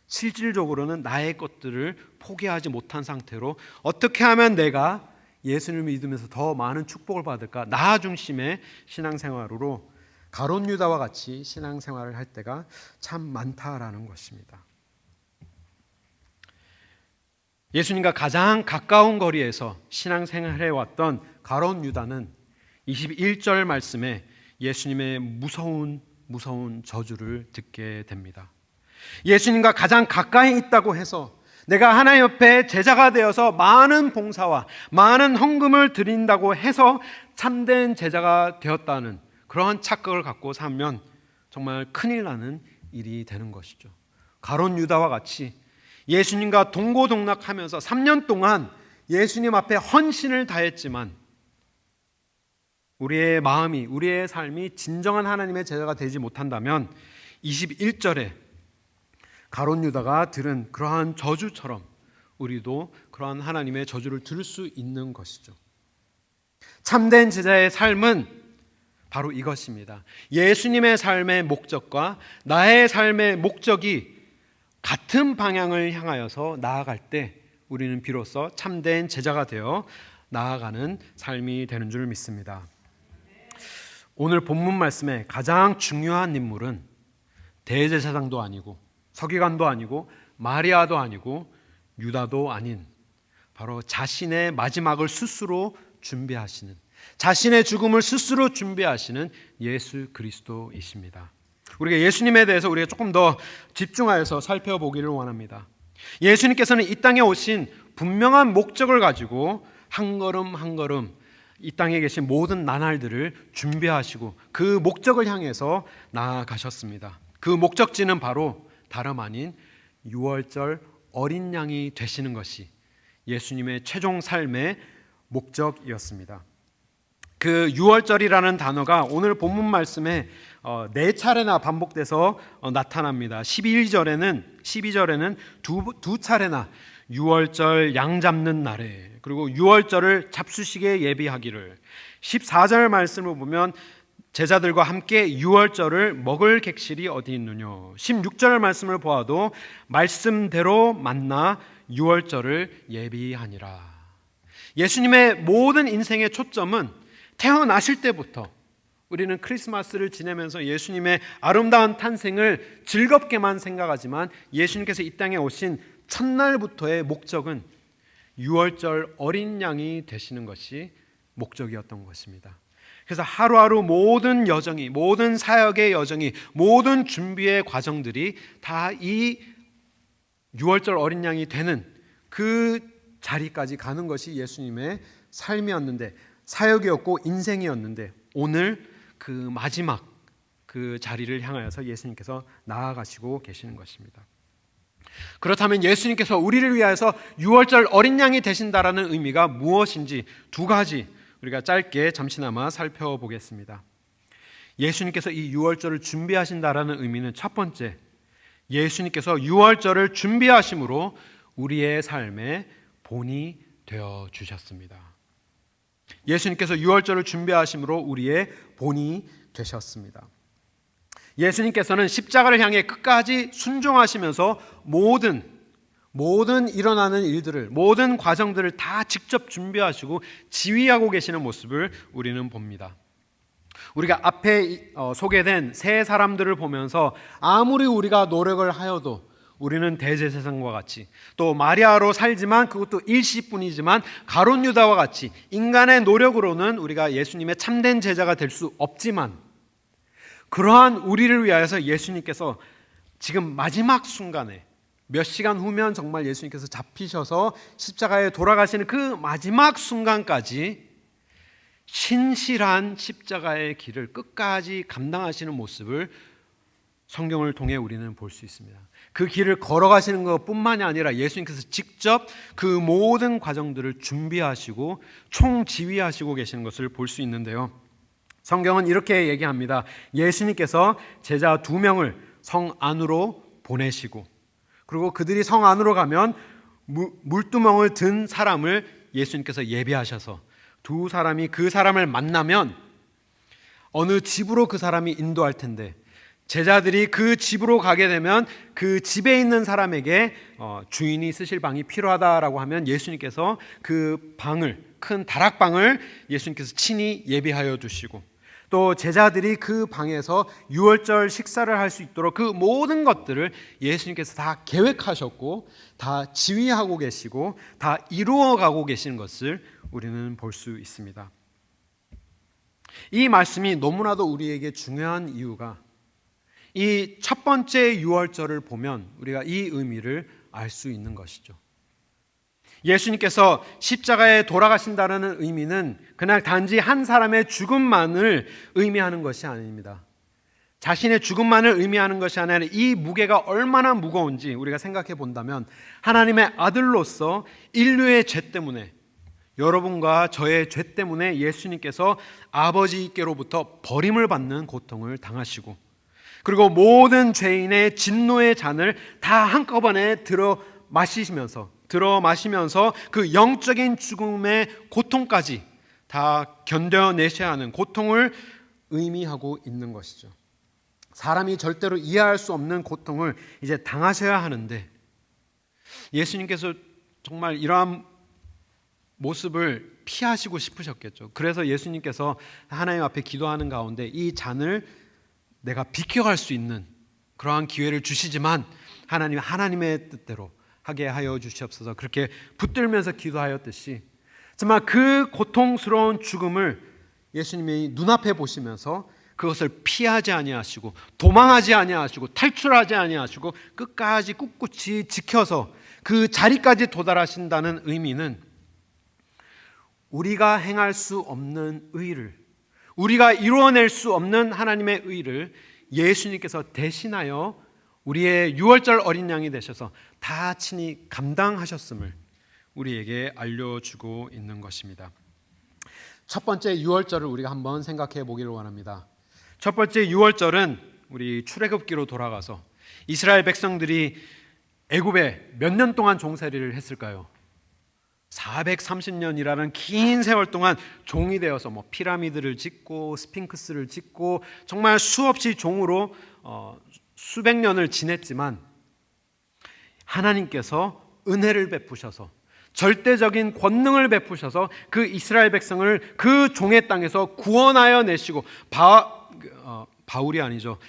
실질적으로는 나의 것들을 포기하지 못한 상태로 어떻게 하면 내가 예수님을 믿으면서 더 많은 축복을 받을까, 나 중심의 신앙생활로 가룟 유다와 같이 신앙생활을 할 때가 참 많다라는 것입니다. 예수님과 가장 가까운 거리에서 신앙생활을 해왔던 가룟 유다는 21절 말씀에 예수님의 무서운 저주를 듣게 됩니다. 예수님과 가장 가까이 있다고 해서 내가 하나님 옆에 제자가 되어서 많은 봉사와 많은 헌금을 드린다고 해서 참된 제자가 되었다는 그러한 착각을 갖고 살면 정말 큰일 나는 일이 되는 것이죠. 가룟 유다와 같이 예수님과 동고동락하면서 3년 동안 예수님 앞에 헌신을 다했지만 우리의 마음이, 우리의 삶이 진정한 하나님의 제자가 되지 못한다면 21절에 가룟 유다가 들은 그러한 저주처럼 우리도 그러한 하나님의 저주를 들을 수 있는 것이죠. 참된 제자의 삶은 바로 이것입니다. 예수님의 삶의 목적과 나의 삶의 목적이 같은 방향을 향하여서 나아갈 때 우리는 비로소 참된 제자가 되어 나아가는 삶이 되는 줄 믿습니다. 오늘 본문 말씀의 가장 중요한 인물은 대제사장도 아니고 서기관도 아니고 마리아도 아니고 유다도 아닌 바로 자신의 마지막을 스스로 준비하시는, 자신의 죽음을 스스로 준비하시는 예수 그리스도이십니다. 우리가 예수님에 대해서 우리가 조금 더 집중하여서 살펴보기를 원합니다. 예수님께서는 이 땅에 오신 분명한 목적을 가지고 한 걸음 한 걸음 이 땅에 계신 모든 나날들을 준비하시고 그 목적을 향해서 나아가셨습니다. 그 목적지는 바로 다름 아닌 유월절 어린 양이 되시는 것이 예수님의 최종 삶의 목적이었습니다. 그 유월절이라는 단어가 오늘 본문 말씀에 4차례나 반복돼서 나타납니다. 12절에는 두 차례나 유월절 양 잡는 날에, 그리고 유월절을 잡수시게 예비하기를, 14절 말씀을 보면 제자들과 함께 유월절을 먹을 객실이 어디 있느냐, 16절 말씀을 보아도 말씀대로 만나 유월절을 예비하니라. 예수님의 모든 인생의 초점은 태어나실 때부터 우리는 크리스마스를 지내면서 예수님의 아름다운 탄생을 즐겁게만 생각하지만 예수님께서 이 땅에 오신 첫날부터의 목적은 유월절 어린 양이 되시는 것이 목적이었던 것입니다. 그래서 하루하루 모든 여정이, 모든 사역의 여정이, 모든 준비의 과정들이 다 이 유월절 어린 양이 되는 그 자리까지 가는 것이 예수님의 삶이었는데, 사역이었고 인생이었는데, 오늘 그 마지막 그 자리를 향하여서 예수님께서 나아가시고 계시는 것입니다. 그렇다면 예수님께서 우리를 위하여서 유월절 어린 양이 되신다라는 의미가 무엇인지 두 가지 우리가 짧게 잠시나마 살펴보겠습니다. 예수님께서 이 유월절을 준비하신다라는 의미는 첫 번째, 예수님께서 유월절을 준비하심으로 우리의 삶의 본이 되어 주셨습니다. 예수님께서 유월절을 준비하심으로 우리의 본이 되셨습니다. 예수님께서는 십자가를 향해 끝까지 순종하시면서 모든 일어나는 일들을, 모든 과정들을 다 직접 준비하시고 지휘하고 계시는 모습을 우리는 봅니다. 우리가 앞에 소개된 세 사람들을 보면서 아무리 우리가 노력을 하여도 우리는 대제사장과 같이, 또 마리아로 살지만 그것도 일시뿐이지만 가룟 유다와 같이 인간의 노력으로는 우리가 예수님의 참된 제자가 될 수 없지만, 그러한 우리를 위하여서 예수님께서 지금 마지막 순간에 몇 시간 후면 정말 예수님께서 잡히셔서 십자가에 돌아가시는 그 마지막 순간까지 신실한 십자가의 길을 끝까지 감당하시는 모습을 성경을 통해 우리는 볼 수 있습니다. 그 길을 걸어가시는 것뿐만이 아니라 예수님께서 직접 그 모든 과정들을 준비하시고 총지휘하시고 계시는 것을 볼 수 있는데요. 성경은 이렇게 얘기합니다. 예수님께서 제자 2명을 성 안으로 보내시고, 그리고 그들이 성 안으로 가면 물두멍을 든 사람을 예수님께서 예비하셔서 두 사람이 그 사람을 만나면 어느 집으로 그 사람이 인도할 텐데, 제자들이 그 집으로 가게 되면 그 집에 있는 사람에게 주인이 쓰실 방이 필요하다라고 하면 예수님께서 그 방을, 큰 다락방을 예수님께서 친히 예비하여 두시고, 또 제자들이 그 방에서 유월절 식사를 할 수 있도록 그 모든 것들을 예수님께서 다 계획하셨고 다 지휘하고 계시고 다 이루어가고 계시는 것을 우리는 볼 수 있습니다. 이 말씀이 너무나도 우리에게 중요한 이유가, 이 첫 번째 유월절을 보면 우리가 이 의미를 알 수 있는 것이죠. 예수님께서 십자가에 돌아가신다는 의미는 그냥 단지 한 사람의 죽음만을 의미하는 것이 아닙니다. 자신의 죽음만을 의미하는 것이 아니라 이 무게가 얼마나 무거운지 우리가 생각해 본다면, 하나님의 아들로서 인류의 죄 때문에, 여러분과 저의 죄 때문에 예수님께서 아버지께로부터 버림을 받는 고통을 당하시고, 그리고 모든 죄인의 진노의 잔을 다 한꺼번에 들어 마시면서 그 영적인 죽음의 고통까지 다 견뎌내셔야 하는 고통을 의미하고 있는 것이죠. 사람이 절대로 이해할 수 없는 고통을 이제 당하셔야 하는데 예수님께서 정말 이러한 모습을 피하시고 싶으셨겠죠. 그래서 예수님께서 하나님 앞에 기도하는 가운데 이 잔을 내가 비켜갈 수 있는 그러한 기회를 주시지만 하나님의 뜻대로 하게 하여 주시옵소서 그렇게 붙들면서 기도하였듯이 정말 그 고통스러운 죽음을 예수님이 눈앞에 보시면서 그것을 피하지 아니하시고 도망하지 아니하시고 탈출하지 아니하시고 끝까지 꿋꿋이 지켜서 그 자리까지 도달하신다는 의미는 우리가 행할 수 없는 의를, 우리가 이루어낼 수 없는 하나님의 의를 예수님께서 대신하여 우리의 유월절 어린 양이 되셔서 다 친히 감당하셨음을 우리에게 알려주고 있는 것입니다. 첫 번째 유월절을 우리가 한번 생각해 보기를 원합니다. 첫 번째 유월절은 우리 출애굽기로 돌아가서 이스라엘 백성들이 애굽에 몇 년 동안 종살이를 했을까요? 430년이라는 긴 세월 동안 종이 되어서 피라미드를 짓고 스핑크스를 짓고 정말 수없이 종으로 수백 년을 지냈지만 하나님께서 은혜를 베푸셔서 절대적인 권능을 베푸셔서 그 이스라엘 백성을 그 종의 땅에서 구원하여 내시고 바울이 아니죠.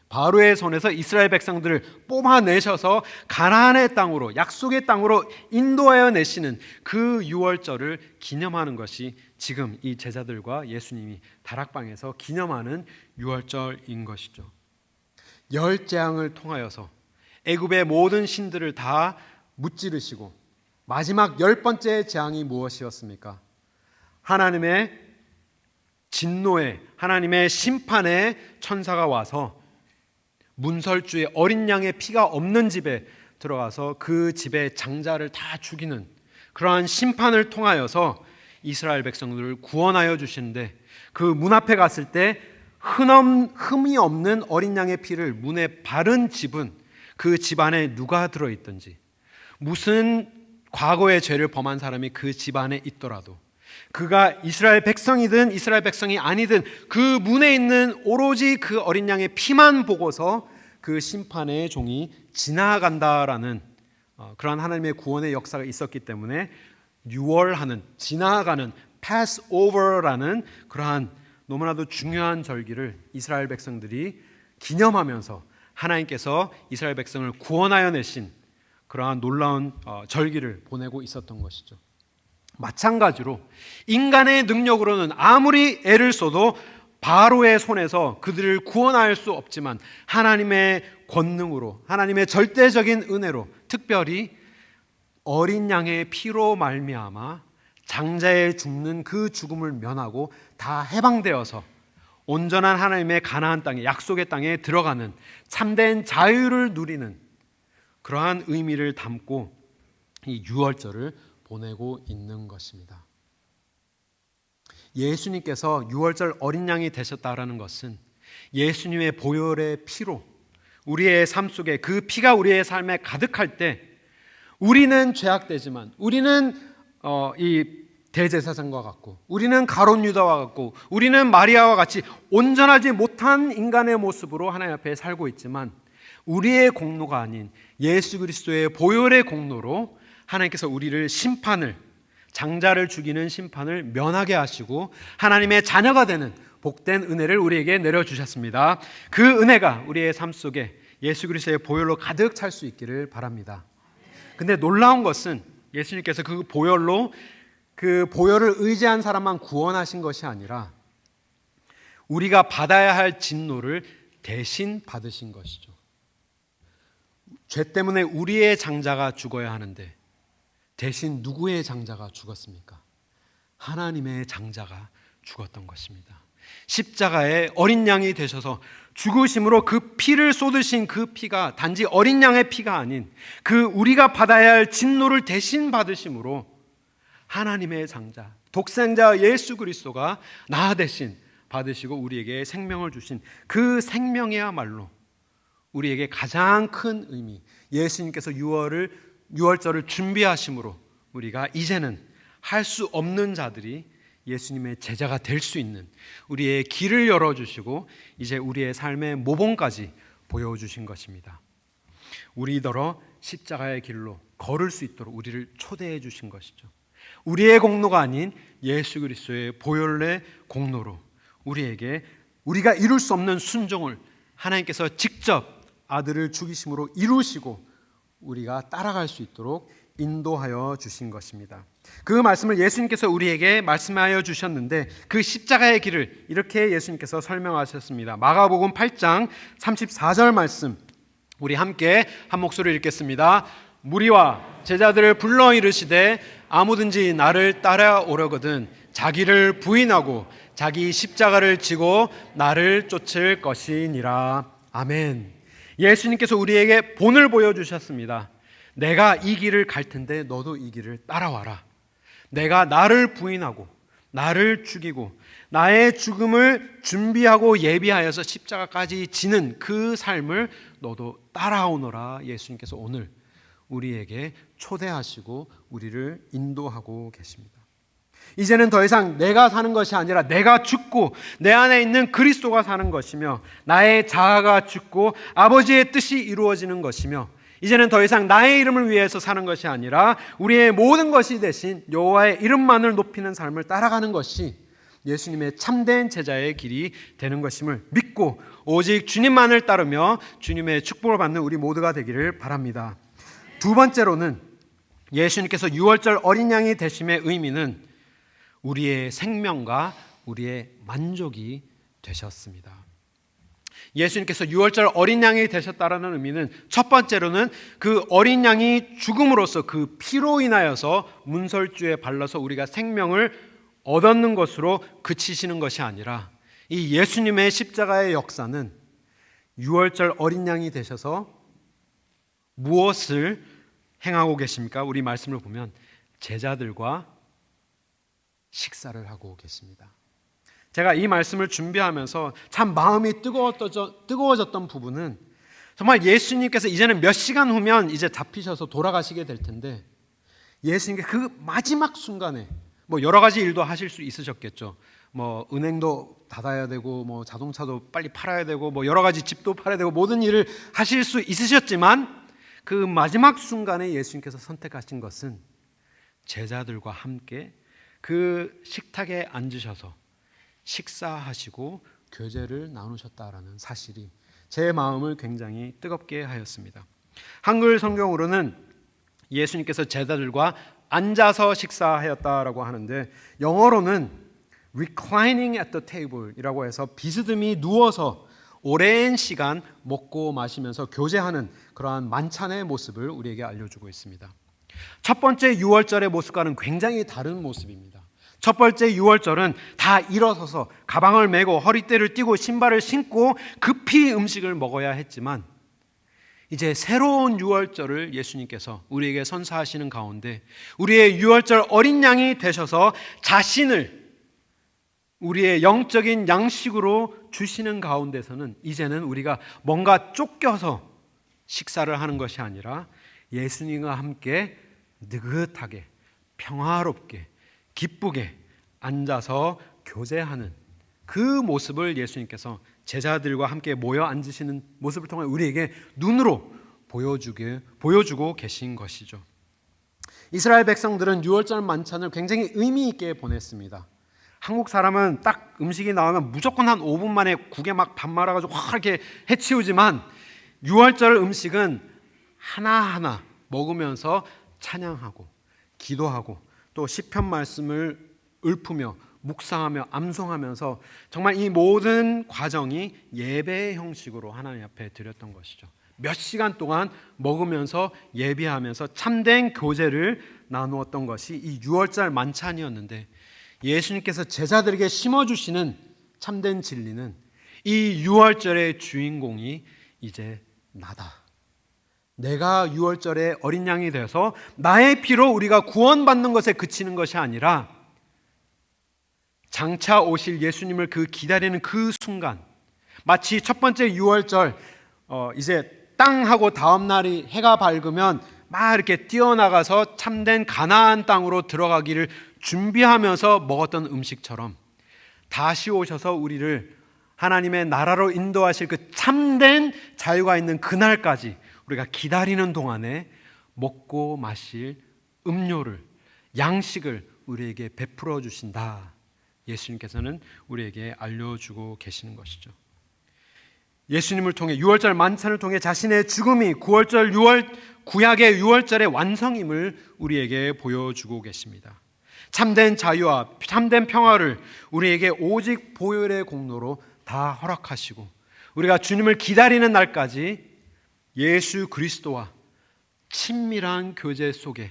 바로의 손에서 이스라엘 백성들을 뽑아내셔서 가나안의 땅으로 약속의 땅으로 인도하여 내시는 그 유월절을 기념하는 것이 지금 이 제자들과 예수님이 다락방에서 기념하는 유월절인 것이죠. 열 재앙을 통하여서 애굽의 모든 신들을 다 무찌르시고 마지막 10번째 재앙이 무엇이었습니까? 하나님의 진노의 하나님의 심판의 천사가 와서 문설주의 어린 양의 피가 없는 집에 들어가서 그 집의 장자를 다 죽이는 그러한 심판을 통하여서 이스라엘 백성들을 구원하여 주시는데 그 문 앞에 갔을 때 흠이 없는 어린 양의 피를 문에 바른 집은 그 집 안에 누가 들어있든지 무슨 과거의 죄를 범한 사람이 그 집 안에 있더라도 그가 이스라엘 백성이든 이스라엘 백성이 아니든 그 문에 있는 오로지 그 어린 양의 피만 보고서 그 심판의 종이 지나간다라는 그러한 하나님의 구원의 역사가 있었기 때문에 유월하는 지나가는 pass over라는 그러한 너무나도 중요한 절기를 이스라엘 백성들이 기념하면서 하나님께서 이스라엘 백성을 구원하여 내신 그러한 놀라운 절기를 보내고 있었던 것이죠. 마찬가지로 인간의 능력으로는 아무리 애를 써도 바로의 손에서 그들을 구원할 수 없지만 하나님의 권능으로 하나님의 절대적인 은혜로 특별히 어린 양의 피로 말미암아 장자의 죽는 그 죽음을 면하고 다 해방되어서 온전한 하나님의 가나안 땅에 약속의 땅에 들어가는 참된 자유를 누리는 그러한 의미를 담고 이 유월절을 보내고 있는 것입니다. 예수님께서 유월절 어린 양이 되셨다라는 것은 예수님의 보혈의 피로 우리의 삶 속에 그 피가 우리의 삶에 가득할 때 우리는 죄악되지만 우리는 이 대제사장과 같고 우리는 가룟 유다와 같고 우리는 마리아와 같이 온전하지 못한 인간의 모습으로 하나님 앞에 살고 있지만 우리의 공로가 아닌 예수 그리스도의 보혈의 공로로 하나님께서 우리를 심판을 장자를 죽이는 심판을 면하게 하시고 하나님의 자녀가 되는 복된 은혜를 우리에게 내려주셨습니다. 그 은혜가 우리의 삶 속에 예수 그리스도의 보혈로 가득 찰 수 있기를 바랍니다. 근데 놀라운 것은 예수님께서 그 보혈로 그 보혈을 의지한 사람만 구원하신 것이 아니라 우리가 받아야 할 진노를 대신 받으신 것이죠. 죄 때문에 우리의 장자가 죽어야 하는데 대신 누구의 장자가 죽었습니까? 하나님의 장자가 죽었던 것입니다. 십자가에 어린 양이 되셔서 죽으심으로 그 피를 쏟으신 그 피가 단지 어린 양의 피가 아닌 그 우리가 받아야 할 진노를 대신 받으심으로 하나님의 장자, 독생자 예수 그리스도가 나 대신 받으시고 우리에게 생명을 주신 그 생명이야말로 우리에게 가장 큰 의미, 예수님께서 유월절을 준비하심으로 우리가 이제는 할 수 없는 자들이 예수님의 제자가 될 수 있는 우리의 길을 열어주시고 이제 우리의 삶의 모범까지 보여주신 것입니다. 우리더러 십자가의 길로 걸을 수 있도록 우리를 초대해 주신 것이죠. 우리의 공로가 아닌 예수 그리스도의 보혈의 공로로 우리에게 우리가 이룰 수 없는 순종을 하나님께서 직접 아들을 죽이심으로 이루시고 우리가 따라갈 수 있도록 인도하여 주신 것입니다. 그 말씀을 예수님께서 우리에게 말씀하여 주셨는데 그 십자가의 길을 이렇게 예수님께서 설명하셨습니다. 마가복음 8장 34절 말씀 우리 함께 한 목소리로 읽겠습니다. 무리와 제자들을 불러 이르시되 아무든지 나를 따라오려거든 자기를 부인하고 자기 십자가를 지고 나를 쫓을 것이니라. 아멘. 예수님께서 우리에게 본을 보여주셨습니다. 내가 이 길을 갈 텐데 너도 이 길을 따라와라. 내가 나를 부인하고 나를 죽이고 나의 죽음을 준비하고 예비하여서 십자가까지 지는 그 삶을 너도 따라오너라. 예수님께서 오늘 우리에게 초대하시고 우리를 인도하고 계십니다. 이제는 더 이상 내가 사는 것이 아니라 내가 죽고 내 안에 있는 그리스도가 사는 것이며 나의 자아가 죽고 아버지의 뜻이 이루어지는 것이며 이제는 더 이상 나의 이름을 위해서 사는 것이 아니라 우리의 모든 것이 되신 여호와의 이름만을 높이는 삶을 따라가는 것이 예수님의 참된 제자의 길이 되는 것임을 믿고 오직 주님만을 따르며 주님의 축복을 받는 우리 모두가 되기를 바랍니다. 두 번째로는 예수님께서 유월절 어린 양이 되심의 의미는 우리의 생명과 우리의 만족이 되셨습니다. 예수님께서 유월절 어린 양이 되셨다라는 의미는 첫 번째로는 그 어린 양이 죽음으로써 그 피로 인하여서 문설주에 발라서 우리가 생명을 얻는 것으로 그치시는 것이 아니라 이 예수님의 십자가의 역사는 유월절 어린 양이 되셔서 무엇을 행하고 계십니까? 우리 말씀을 보면 제자들과 식사를 하고 계십니다. 제가 이 말씀을 준비하면서 참 마음이 뜨거워졌던 부분은 정말 예수님께서 이제는 몇 시간 후면 이제 잡히셔서 돌아가시게 될 텐데 예수님께 그 마지막 순간에 뭐 여러 가지 일도 하실 수 있으셨겠죠. 뭐 은행도 닫아야 되고 뭐 자동차도 빨리 팔아야 되고 뭐 여러 가지 집도 팔아야 되고 모든 일을 하실 수 있으셨지만 그 마지막 순간에 예수님께서 선택하신 것은 제자들과 함께 그 식탁에 앉으셔서 식사하시고 교제를 나누셨다라는 사실이 제 마음을 굉장히 뜨겁게 하였습니다. 한글 성경으로는 예수님께서 제자들과 앉아서 식사하였다라고 하는데 영어로는 reclining at the table이라고 해서 비스듬히 누워서 오랜 시간 먹고 마시면서 교제하는 그러한 만찬의 모습을 우리에게 알려주고 있습니다. 첫 번째 유월절의 모습과는 굉장히 다른 모습입니다. 첫 번째 유월절은 다 일어서서 가방을 메고 허리띠를 띠고 신발을 신고 급히 음식을 먹어야 했지만 이제 새로운 유월절을 예수님께서 우리에게 선사하시는 가운데 우리의 유월절 어린 양이 되셔서 자신을 우리의 영적인 양식으로 주시는 가운데서는 이제는 우리가 뭔가 쫓겨서 식사를 하는 것이 아니라 예수님과 함께 느긋하게 평화롭게 기쁘게 앉아서 교제하는 그 모습을 예수님께서 제자들과 함께 모여 앉으시는 모습을 통해 우리에게 눈으로 보여주고 계신 것이죠. 이스라엘 백성들은 유월절 만찬을 굉장히 의미 있게 보냈습니다. 한국 사람은 딱 음식이 나오면 무조건 한 5분 만에 국에 막 밥 말아가지고 확 이렇게 해치우지만 유월절 음식은 하나하나 먹으면서 찬양하고 기도하고 또 시편 말씀을 읊으며 묵상하며 암송하면서 정말 이 모든 과정이 예배의 형식으로 하나님 앞에 드렸던 것이죠. 몇 시간 동안 먹으면서 예배하면서 참된 교제를 나누었던 것이 이 유월절 만찬이었는데 예수님께서 제자들에게 심어주시는 참된 진리는 이 유월절의 주인공이 이제 나다. 내가 유월절의 어린 양이 되어서 나의 피로 우리가 구원받는 것에 그치는 것이 아니라 장차 오실 예수님을 기다리는 그 순간 마치 첫 번째 유월절 이제 땅하고 다음 날이 해가 밝으면 막 이렇게 뛰어나가서 참된 가나안 땅으로 들어가기를 준비하면서 먹었던 음식처럼 다시 오셔서 우리를 하나님의 나라로 인도하실 그 참된 자유가 있는 그날까지 우리가 기다리는 동안에 먹고 마실 음료를, 양식을 우리에게 베풀어 주신다. 예수님께서는 우리에게 알려주고 계시는 것이죠. 예수님을 통해 유월절 만찬을 통해 자신의 죽음이 구약의 유월절의 완성임을 우리에게 보여주고 계십니다. 참된 자유와 참된 평화를 우리에게 오직 보혈의 공로로 다 허락하시고 우리가 주님을 기다리는 날까지 예수 그리스도와 친밀한 교제 속에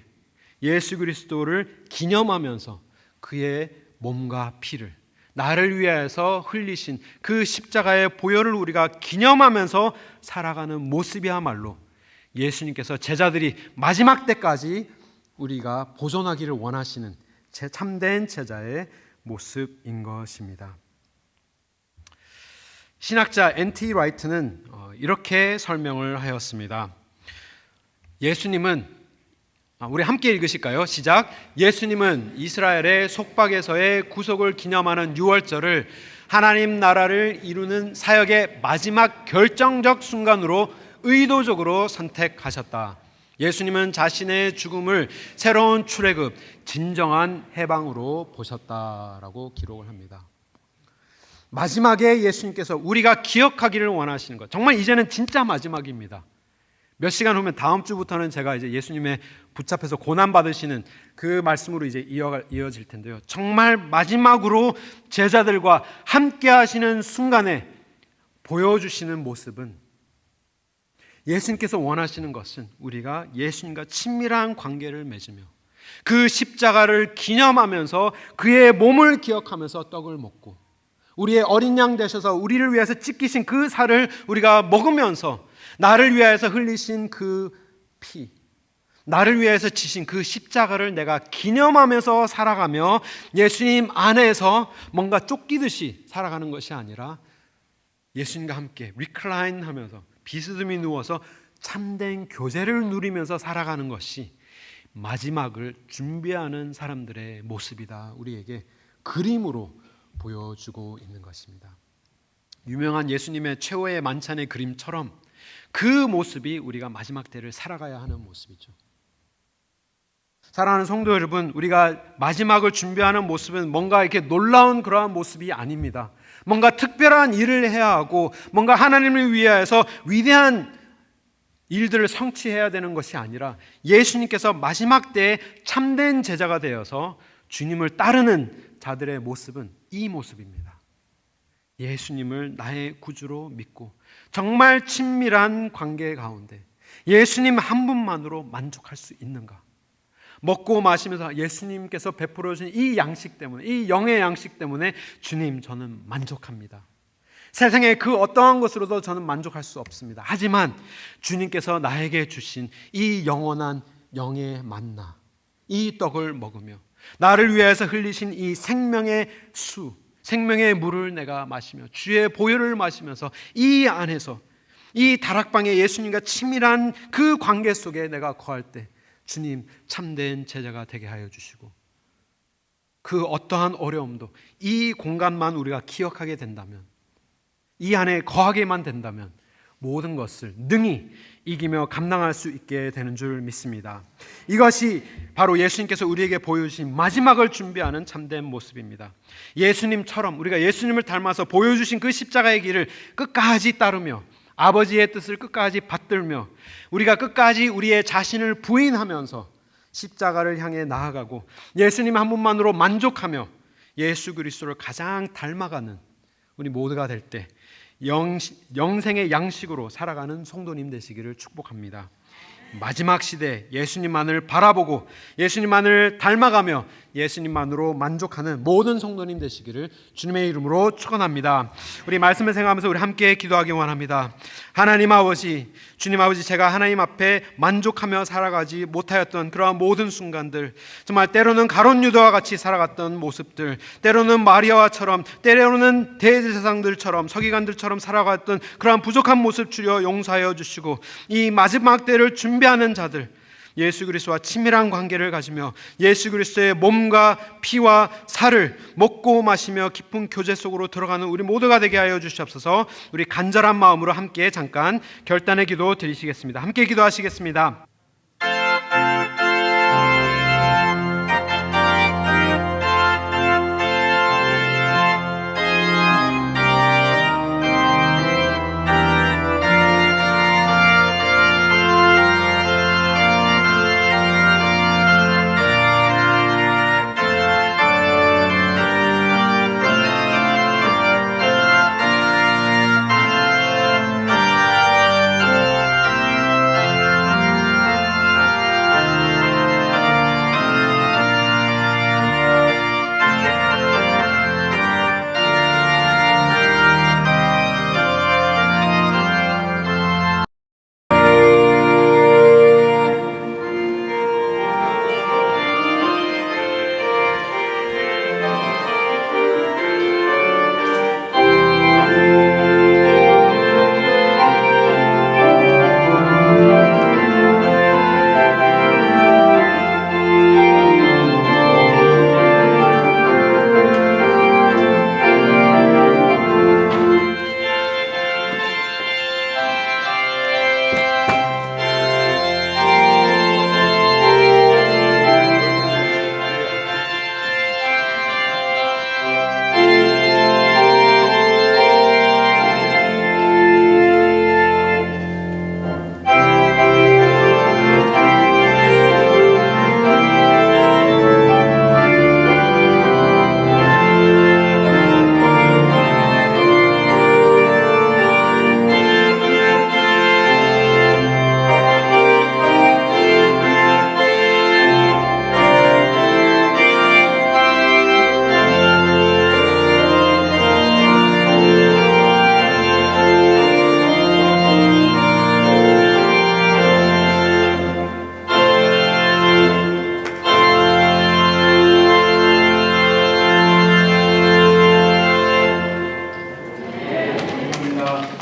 예수 그리스도를 기념하면서 그의 몸과 피를 나를 위하여서 흘리신 그 십자가의 보혈을 우리가 기념하면서 살아가는 모습이야말로 예수님께서 제자들이 마지막 때까지 우리가 보존하기를 원하시는 참된 제자의 모습인 것입니다. 신학자 N.T. 라이트는 이렇게 설명을 하였습니다. 예수님은 우리 함께 읽으실까요? 시작. 예수님은 이스라엘의 속박에서의 구속을 기념하는 유월절을 하나님 나라를 이루는 사역의 마지막 결정적 순간으로 의도적으로 선택하셨다. 예수님은 자신의 죽음을 새로운 출애굽, 진정한 해방으로 보셨다라고 기록을 합니다. 마지막에 예수님께서 우리가 기억하기를 원하시는 것, 정말 이제는 진짜 마지막입니다. 몇 시간 후면 다음 주부터는 제가 이제 예수님의 붙잡혀서 고난 받으시는 그 말씀으로 이제 이어질 텐데요. 정말 마지막으로 제자들과 함께 하시는 순간에 보여주시는 모습은 예수님께서 원하시는 것은 우리가 예수님과 친밀한 관계를 맺으며 그 십자가를 기념하면서 그의 몸을 기억하면서 떡을 먹고 우리의 어린 양 되셔서 우리를 위해서 찢기신 그 살을 우리가 먹으면서 나를 위하여서 흘리신 그 피, 나를 위해서 지신 그 십자가를 내가 기념하면서 살아가며 예수님 안에서 뭔가 쫓기듯이 살아가는 것이 아니라 예수님과 함께 리클라인 하면서 비스듬히 누워서 참된 교제를 누리면서 살아가는 것이 마지막을 준비하는 사람들의 모습이다. 우리에게 그림으로 보여주고 있는 것입니다. 유명한 예수님의 최후의 만찬의 그림처럼 그 모습이 우리가 마지막 때를 살아가야 하는 모습이죠. 사랑하는 성도 여러분, 우리가 마지막을 준비하는 모습은 뭔가 이렇게 놀라운 그러한 모습이 아닙니다. 뭔가 특별한 일을 해야 하고 뭔가 하나님을 위하여서 위대한 일들을 성취해야 되는 것이 아니라 예수님께서 마지막 때에 참된 제자가 되어서 주님을 따르는 자들의 모습은 이 모습입니다. 예수님을 나의 구주로 믿고 정말 친밀한 관계 가운데 예수님 한 분만으로 만족할 수 있는가? 먹고 마시면서 예수님께서 베풀어 주신 이 양식 때문에, 이 영의 양식 때문에 주님 저는 만족합니다. 세상의 그 어떠한 것으로도 저는 만족할 수 없습니다. 하지만 주님께서 나에게 주신 이 영원한 영의 만나, 이 떡을 먹으며 나를 위해서 흘리신 이 생명의 수, 생명의 물을 내가 마시며 주의 보혈을 마시면서 이 안에서 이 다락방에 예수님과 친밀한 그 관계 속에 내가 거할 때 주님 참된 제자가 되게 하여 주시고 그 어떠한 어려움도 이 공간만 우리가 기억하게 된다면, 이 안에 거하게만 된다면 모든 것을 능히 이기며 감당할 수 있게 되는 줄 믿습니다. 이것이 바로 예수님께서 우리에게 보여주신 마지막을 준비하는 참된 모습입니다. 예수님처럼 우리가 예수님을 닮아서 보여주신 그 십자가의 길을 끝까지 따르며 아버지의 뜻을 끝까지 받들며 우리가 끝까지 우리의 자신을 부인하면서 십자가를 향해 나아가고 예수님 한 분만으로 만족하며 예수 그리스도를 가장 닮아가는 우리 모두가 될 때 영생의 양식으로 살아가는 성도님 되시기를 축복합니다. 마지막 시대 예수님만을 바라보고 예수님만을 닮아가며 예수님만으로 만족하는 모든 성도님 되시기를 주님의 이름으로 축원합니다. 우리 말씀을 생각하면서 우리 함께 기도하기 원합니다. 하나님 아버지, 주님 아버지, 제가 하나님 앞에 만족하며 살아가지 못하였던 그러한 모든 순간들, 정말 때로는 가룟 유다와 같이 살아갔던 모습들, 때로는 마리아와처럼, 때로는 대제사장들처럼, 서기관들처럼 살아갔던 그러한 부족한 모습 주여 용서하여 주시고 이 마지막 때를 준비하는 자들, 예수 그리스도와 친밀한 관계를 가지며 예수 그리스도의 몸과 피와 살을 먹고 마시며 깊은 교제 속으로 들어가는 우리 모두가 되게 하여 주시옵소서. 우리 간절한 마음으로 함께 잠깐 결단의 기도 드리시겠습니다. 함께 기도하시겠습니다.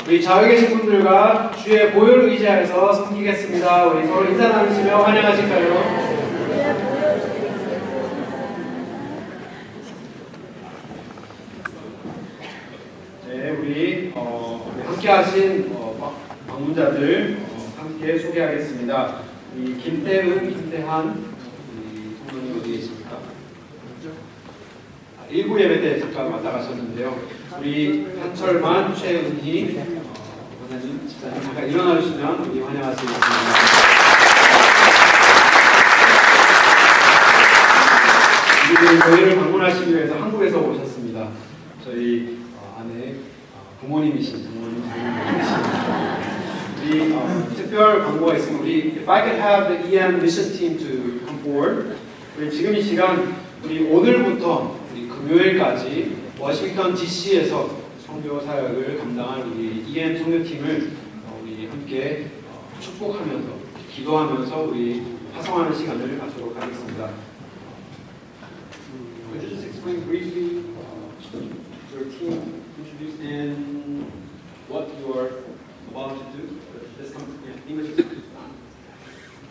우리 좌우에 계신 분들과 주의 보혈을 의지하여서 섬기겠습니다. 우리 서로 인사 나누시며 환영하실까요? 네, 우리 함께 하신 방문자들 함께 소개하겠습니다. 우리 김태은, 김태한 우리 성도님 어디 계십니까? 1부 예배 때 잠깐 왔다 가셨는데요. 우리 한철만, 최은희 원장님, 집사님 잠깐 일어나 주시면 우리 환영하시겠습니다. 우리 저희를 방문하시기 위해서 한국에서 오셨습니다. 저희 아내 부모님이신 우리 특별 광고가 있으면 우리 If I could have the EM mission team to come forward. 우리 지금 이 시간 우리 오늘부터 우리 금요일까지 워싱턴 DC에서 선교 사역을 감당할 우리 EM 선교팀을 우리 함께 축복하면서 기도하면서 우리 화성하는 시간을 갖도록 하겠습니다. Could you just explain briefly your team, introduce and what you are about to do? Let's come to English.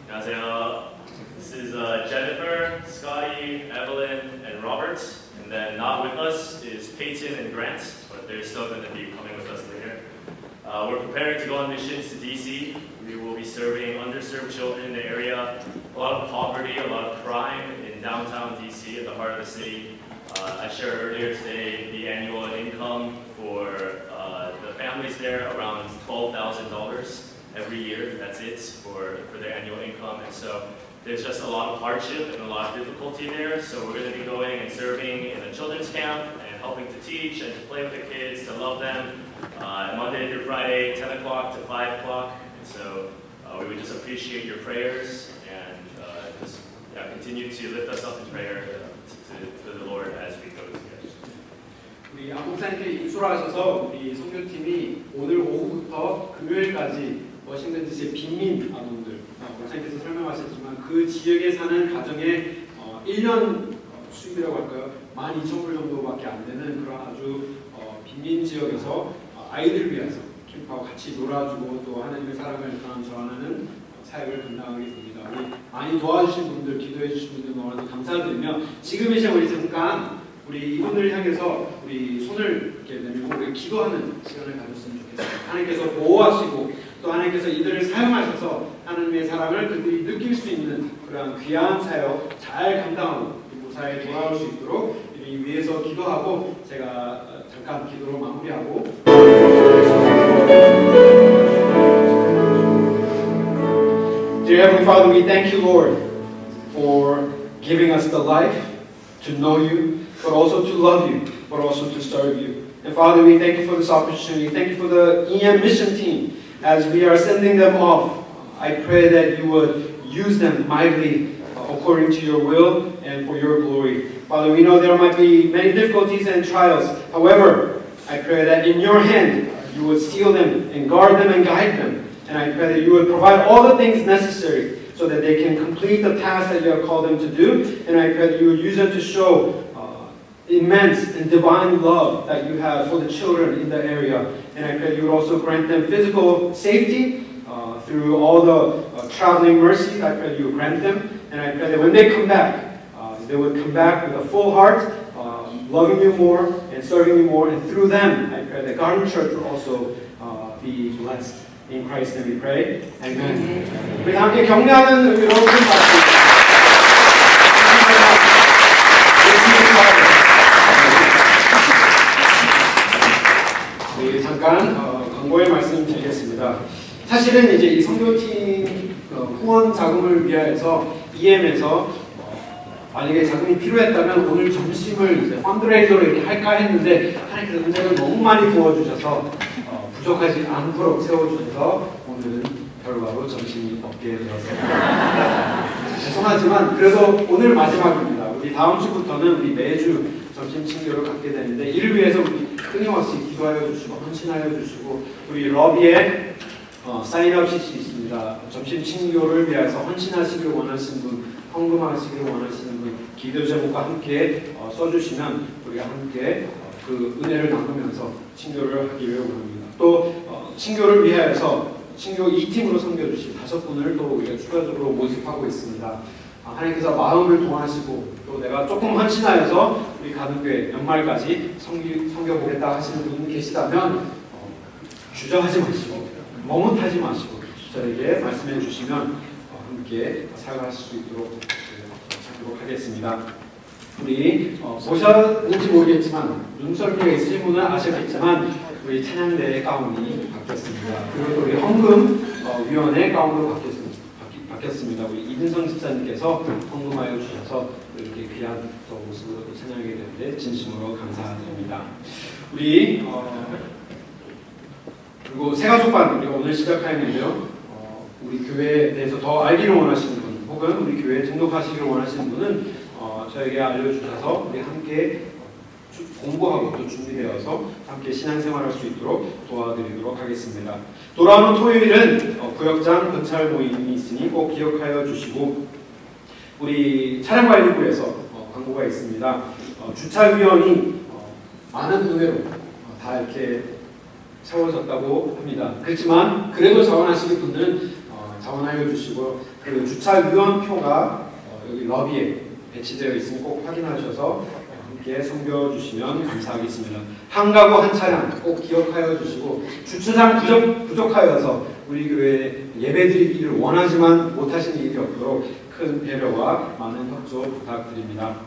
안녕하세요. This is Jennifer, Scotty, Evelyn, and Robert. And then not with us is Peyton and Grant, but they're still going to be coming with us later. We're preparing to go on missions to DC. We will be serving underserved children in the area. A lot of poverty, a lot of crime in downtown DC, at the heart of the city. I shared earlier today the annual income for the families there, around $12,000 every year. That's it for their annual income. And so there's just a lot of hardship and a lot of difficulty there. So we're going to be going and serving in a children's camp and helping to teach and to play with the kids, to love them, Monday through Friday, 10 o'clock to 5 o'clock. And so we would just appreciate your prayers and just continue to lift us up in prayer to the Lord as we go together. 우리 목사님께 입소하셔서 우리 선교팀이 오늘 오후부터 금요일까지 워싱턴 DC의 빈민 아동들, 목사님께서 설명하셨지만 그 지역에 사는 가정의 1년 수입이라고 할까요? 12,000불 정도밖에 안 되는 그런 아주 빈민 지역에서 아이들 위해서 캠프하고 같이 놀아주고 또 하나님의 사랑을 전하는 사역을 감당하게 됩니다. 우리 많이 도와주신 분들, 기도해 주신 분들 너무나도 감사드리며 지금 이 시간 우리 잠깐 우리 이분들을 향해서 우리 손을 이렇게 내밀고 우리 기도하는 시간을 가졌으면 좋겠습니다. 하나님께서 보호하시고 또 하나님께서 이들을 사용하셔서 하나님의 사랑을 그들이 느낄 수 있는 그러한 귀한 사역 잘 감당하고 무사히 돌아올 수 있도록 이 위해서 기도하고 제가 잠깐 기도로 마무리하고 Dear Heavenly Father, we thank you, Lord, for giving us the life to know you, but also to love you, but also to serve you. And Father, we thank you for this opportunity. Thank you for the EM mission team as we are sending them off. I pray that you would use them mightily according to your will and for your glory. Father, we know there might be many difficulties and trials. However, I pray that in your hand you would seal them and guard them and guide them. And I pray that you would provide all the things necessary so that they can complete the task that you have called them to do. And I pray that you would use them to show immense and divine love that you have for the children in the area. And I pray that you would also grant them physical safety through all the traveling mercies. I pray that you would grant them. And I pray that when they come back, they would come back with a full heart, loving you more and serving you more. And through them, I pray that Garden Church will also be blessed. In Christ's name we pray. Amen. 우리 함께 격려하는 의미로 큰 박수. 우리 잠깐 광고의 말씀 드리겠습니다. 사실은 이제 이 선교팀 후원 자금을 위하여서 EM에서 만약에 자금이 필요했다면 오늘 점심을 이제 펀드레이저로 이렇게 할까 했는데 하나님께서 은혜를 너무 많이 부어주셔서 부족하지 않도록 세워주셔서 오늘은 결과로 점심이 없게 되었습니다. 죄송하지만 그래도 오늘 마지막입니다. 우리 다음 주부터는 우리 매주 점심 친교를 갖게 되는데 이를 위해서 우리 끊임없이 기도하여 주시고 헌신하여 주시고 우리 러비에 사인업 시트 있습니다. 점심 친교를 위해서 헌신하시길 원하시는 분, 헌금하시길 원하시는 분, 기도 제목과 함께 써주시면 우리가 함께 그 은혜를 나누면서 친교를 하기를 원합니다. 또 친교를 위하여서 친교 2팀으로 섬겨주신 5분을 또 우리가 추가적으로 모집하고 있습니다. 하나님께서 마음을 동하시고 또 내가 조금 헌신하여서 우리 가는교회 연말까지 섬겨보겠다 하시는 분 계시다면 주저하지 마시고 머뭇하지 마시고 저에게 말씀해 주시면 함께 사역하실 수 있도록 하도록 하겠습니다. 우리 보셨는지 모르겠지만 눈썰미가 있으신 분은 아시겠지만 우리 찬양대 가운이 바뀌었습니다. 그리고 또 우리 헌금위원회 가운으로 바뀌었습니다. 우리 이진성 집사님께서 헌금하여 주셔서 이렇게 귀한 모습으로 찬양하게 되는데 진심으로 감사드립니다. 우리 그리고 새가족반 우리가 오늘 시작하였는데요. 우리 교회에 대해서 더 알기를 원하시는 분 혹은 우리 교회에 등록하시기를 원하시는 분은 저에게 알려주셔서 우리 함께 공부하고 또 준비되어서 함께 신앙생활할 수 있도록 도와드리도록 하겠습니다. 돌아오는 토요일은 구역장 건찰 모임이 있으니 꼭 기억하여 주시고 우리 차량관리부에서 광고가 있습니다. 주차위원이 많은 은혜로 다 이렇게 채워졌다고 합니다. 그렇지만 그래도 자원하시는 분들은 자원하여 주시고 그 주차위원표가 여기 러비에 배치되어 있으니 꼭 확인하셔서 함께 섬겨주시면 감사하겠습니다. 한 가구 한 차량 꼭 기억하여 주시고 주차장 부족하여서 우리 교회에 예배드리기를 원하지만 못하시는 일이 없도록 큰 배려와 많은 협조 부탁드립니다.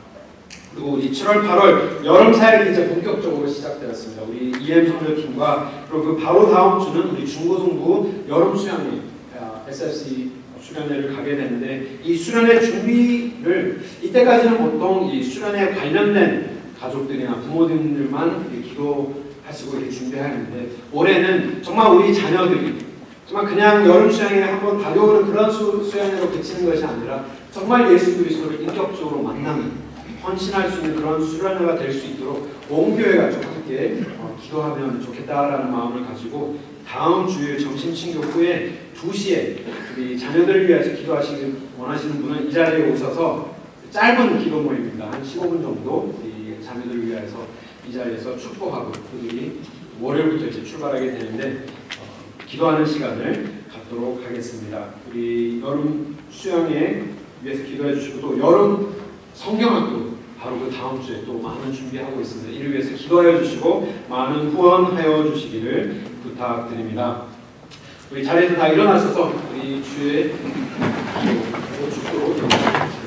그리고 우리 7월, 8월 여름 사역이 이제 본격적으로 시작되었습니다. 우리 EM 선교팀과 그리고 그 바로 다음 주는 우리 중고등부 여름 수련회 SFC 수련회를 가게 되는데 이 수련회 준비를 이때까지는 보통 이 수련회에 관련된 가족들이나 부모님들만 기도하시고 이렇게 준비하는데 올해는 정말 우리 자녀들이 정말 그냥 여름 수련회에 한번 다녀오는 그런 수련회로 그치는 것이 아니라 정말 예수 그리스도를 인격적으로 만나는 헌신할 수 있는 그런 수련회가 될 수 있도록 온 교회가 좀 함께 기도하면 좋겠다라는 마음을 가지고 다음 주일 점심 친교 후에 2시에 우리 자녀들을 위해서 기도하시길 원하시는 분은 이 자리에 오셔서 짧은 기도 모임입니다. 한 15분 정도 우리 자녀들을 위해서 이 자리에서 축복하고 그들이 월요일부터 이제 출발하게 되는데 기도하는 시간을 갖도록 하겠습니다. 우리 여름 수영회 위해서 기도해 주시고 또 여름 성경학도 바로 그 다음 주에 또 많은 준비하고 있습니다. 이를 위해서 기도하여 주시고 많은 후원하여 주시기를 부탁드립니다. 우리 자리에서 다 일어나셔서 우리 주의 축도로 영광하겠습니다.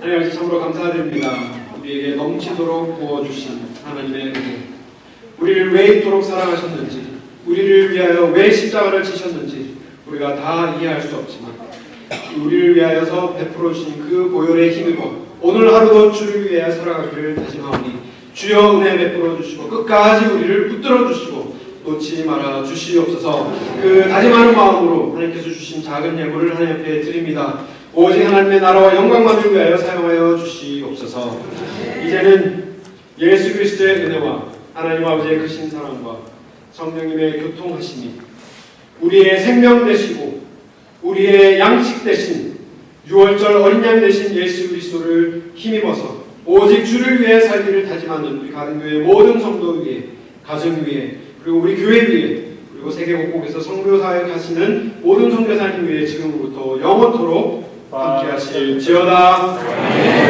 하나님 참으로 감사드립니다. 우리에게 넘치도록 부어주신 하나님의 은혜, 우리를 왜 이토록 사랑하셨는지, 우리를 위하여 왜 십자가를 지셨는지 우리가 다 이해할 수 없지만 우리를 위하여서 베풀어 주신 그 보혈에 힘입어 오늘 하루도 주를 위하여 살아가기를 다짐하오니 주여 은혜 베풀어 주시고 끝까지 우리를 붙들어 주시고 놓치지 말아 주시옵소서. 그 다짐하는 마음으로 하나님께서 주신 작은 예물을 하나님 앞에 드립니다. 오직 하나님의 나라와 영광만을 위하여 사용하여 주시옵소서. 이제는 예수 그리스도의 은혜와 하나님 아버지의 크신 사랑과 성령님의 교통하심이 우리의 생명 되시고 우리의 양식 되신 6월절 어린 양 되신 예수 그리스도를 힘입어서 오직 주를 위해 살기를 다짐하는 우리 가든교회 모든 성도 위에, 가정 위에, 그리고 우리 교회 위에, 그리고 세계 곳곳에서 선교사에 가시는 모든 선교사님 위에 지금부터 영원토록 함께 하실지어다.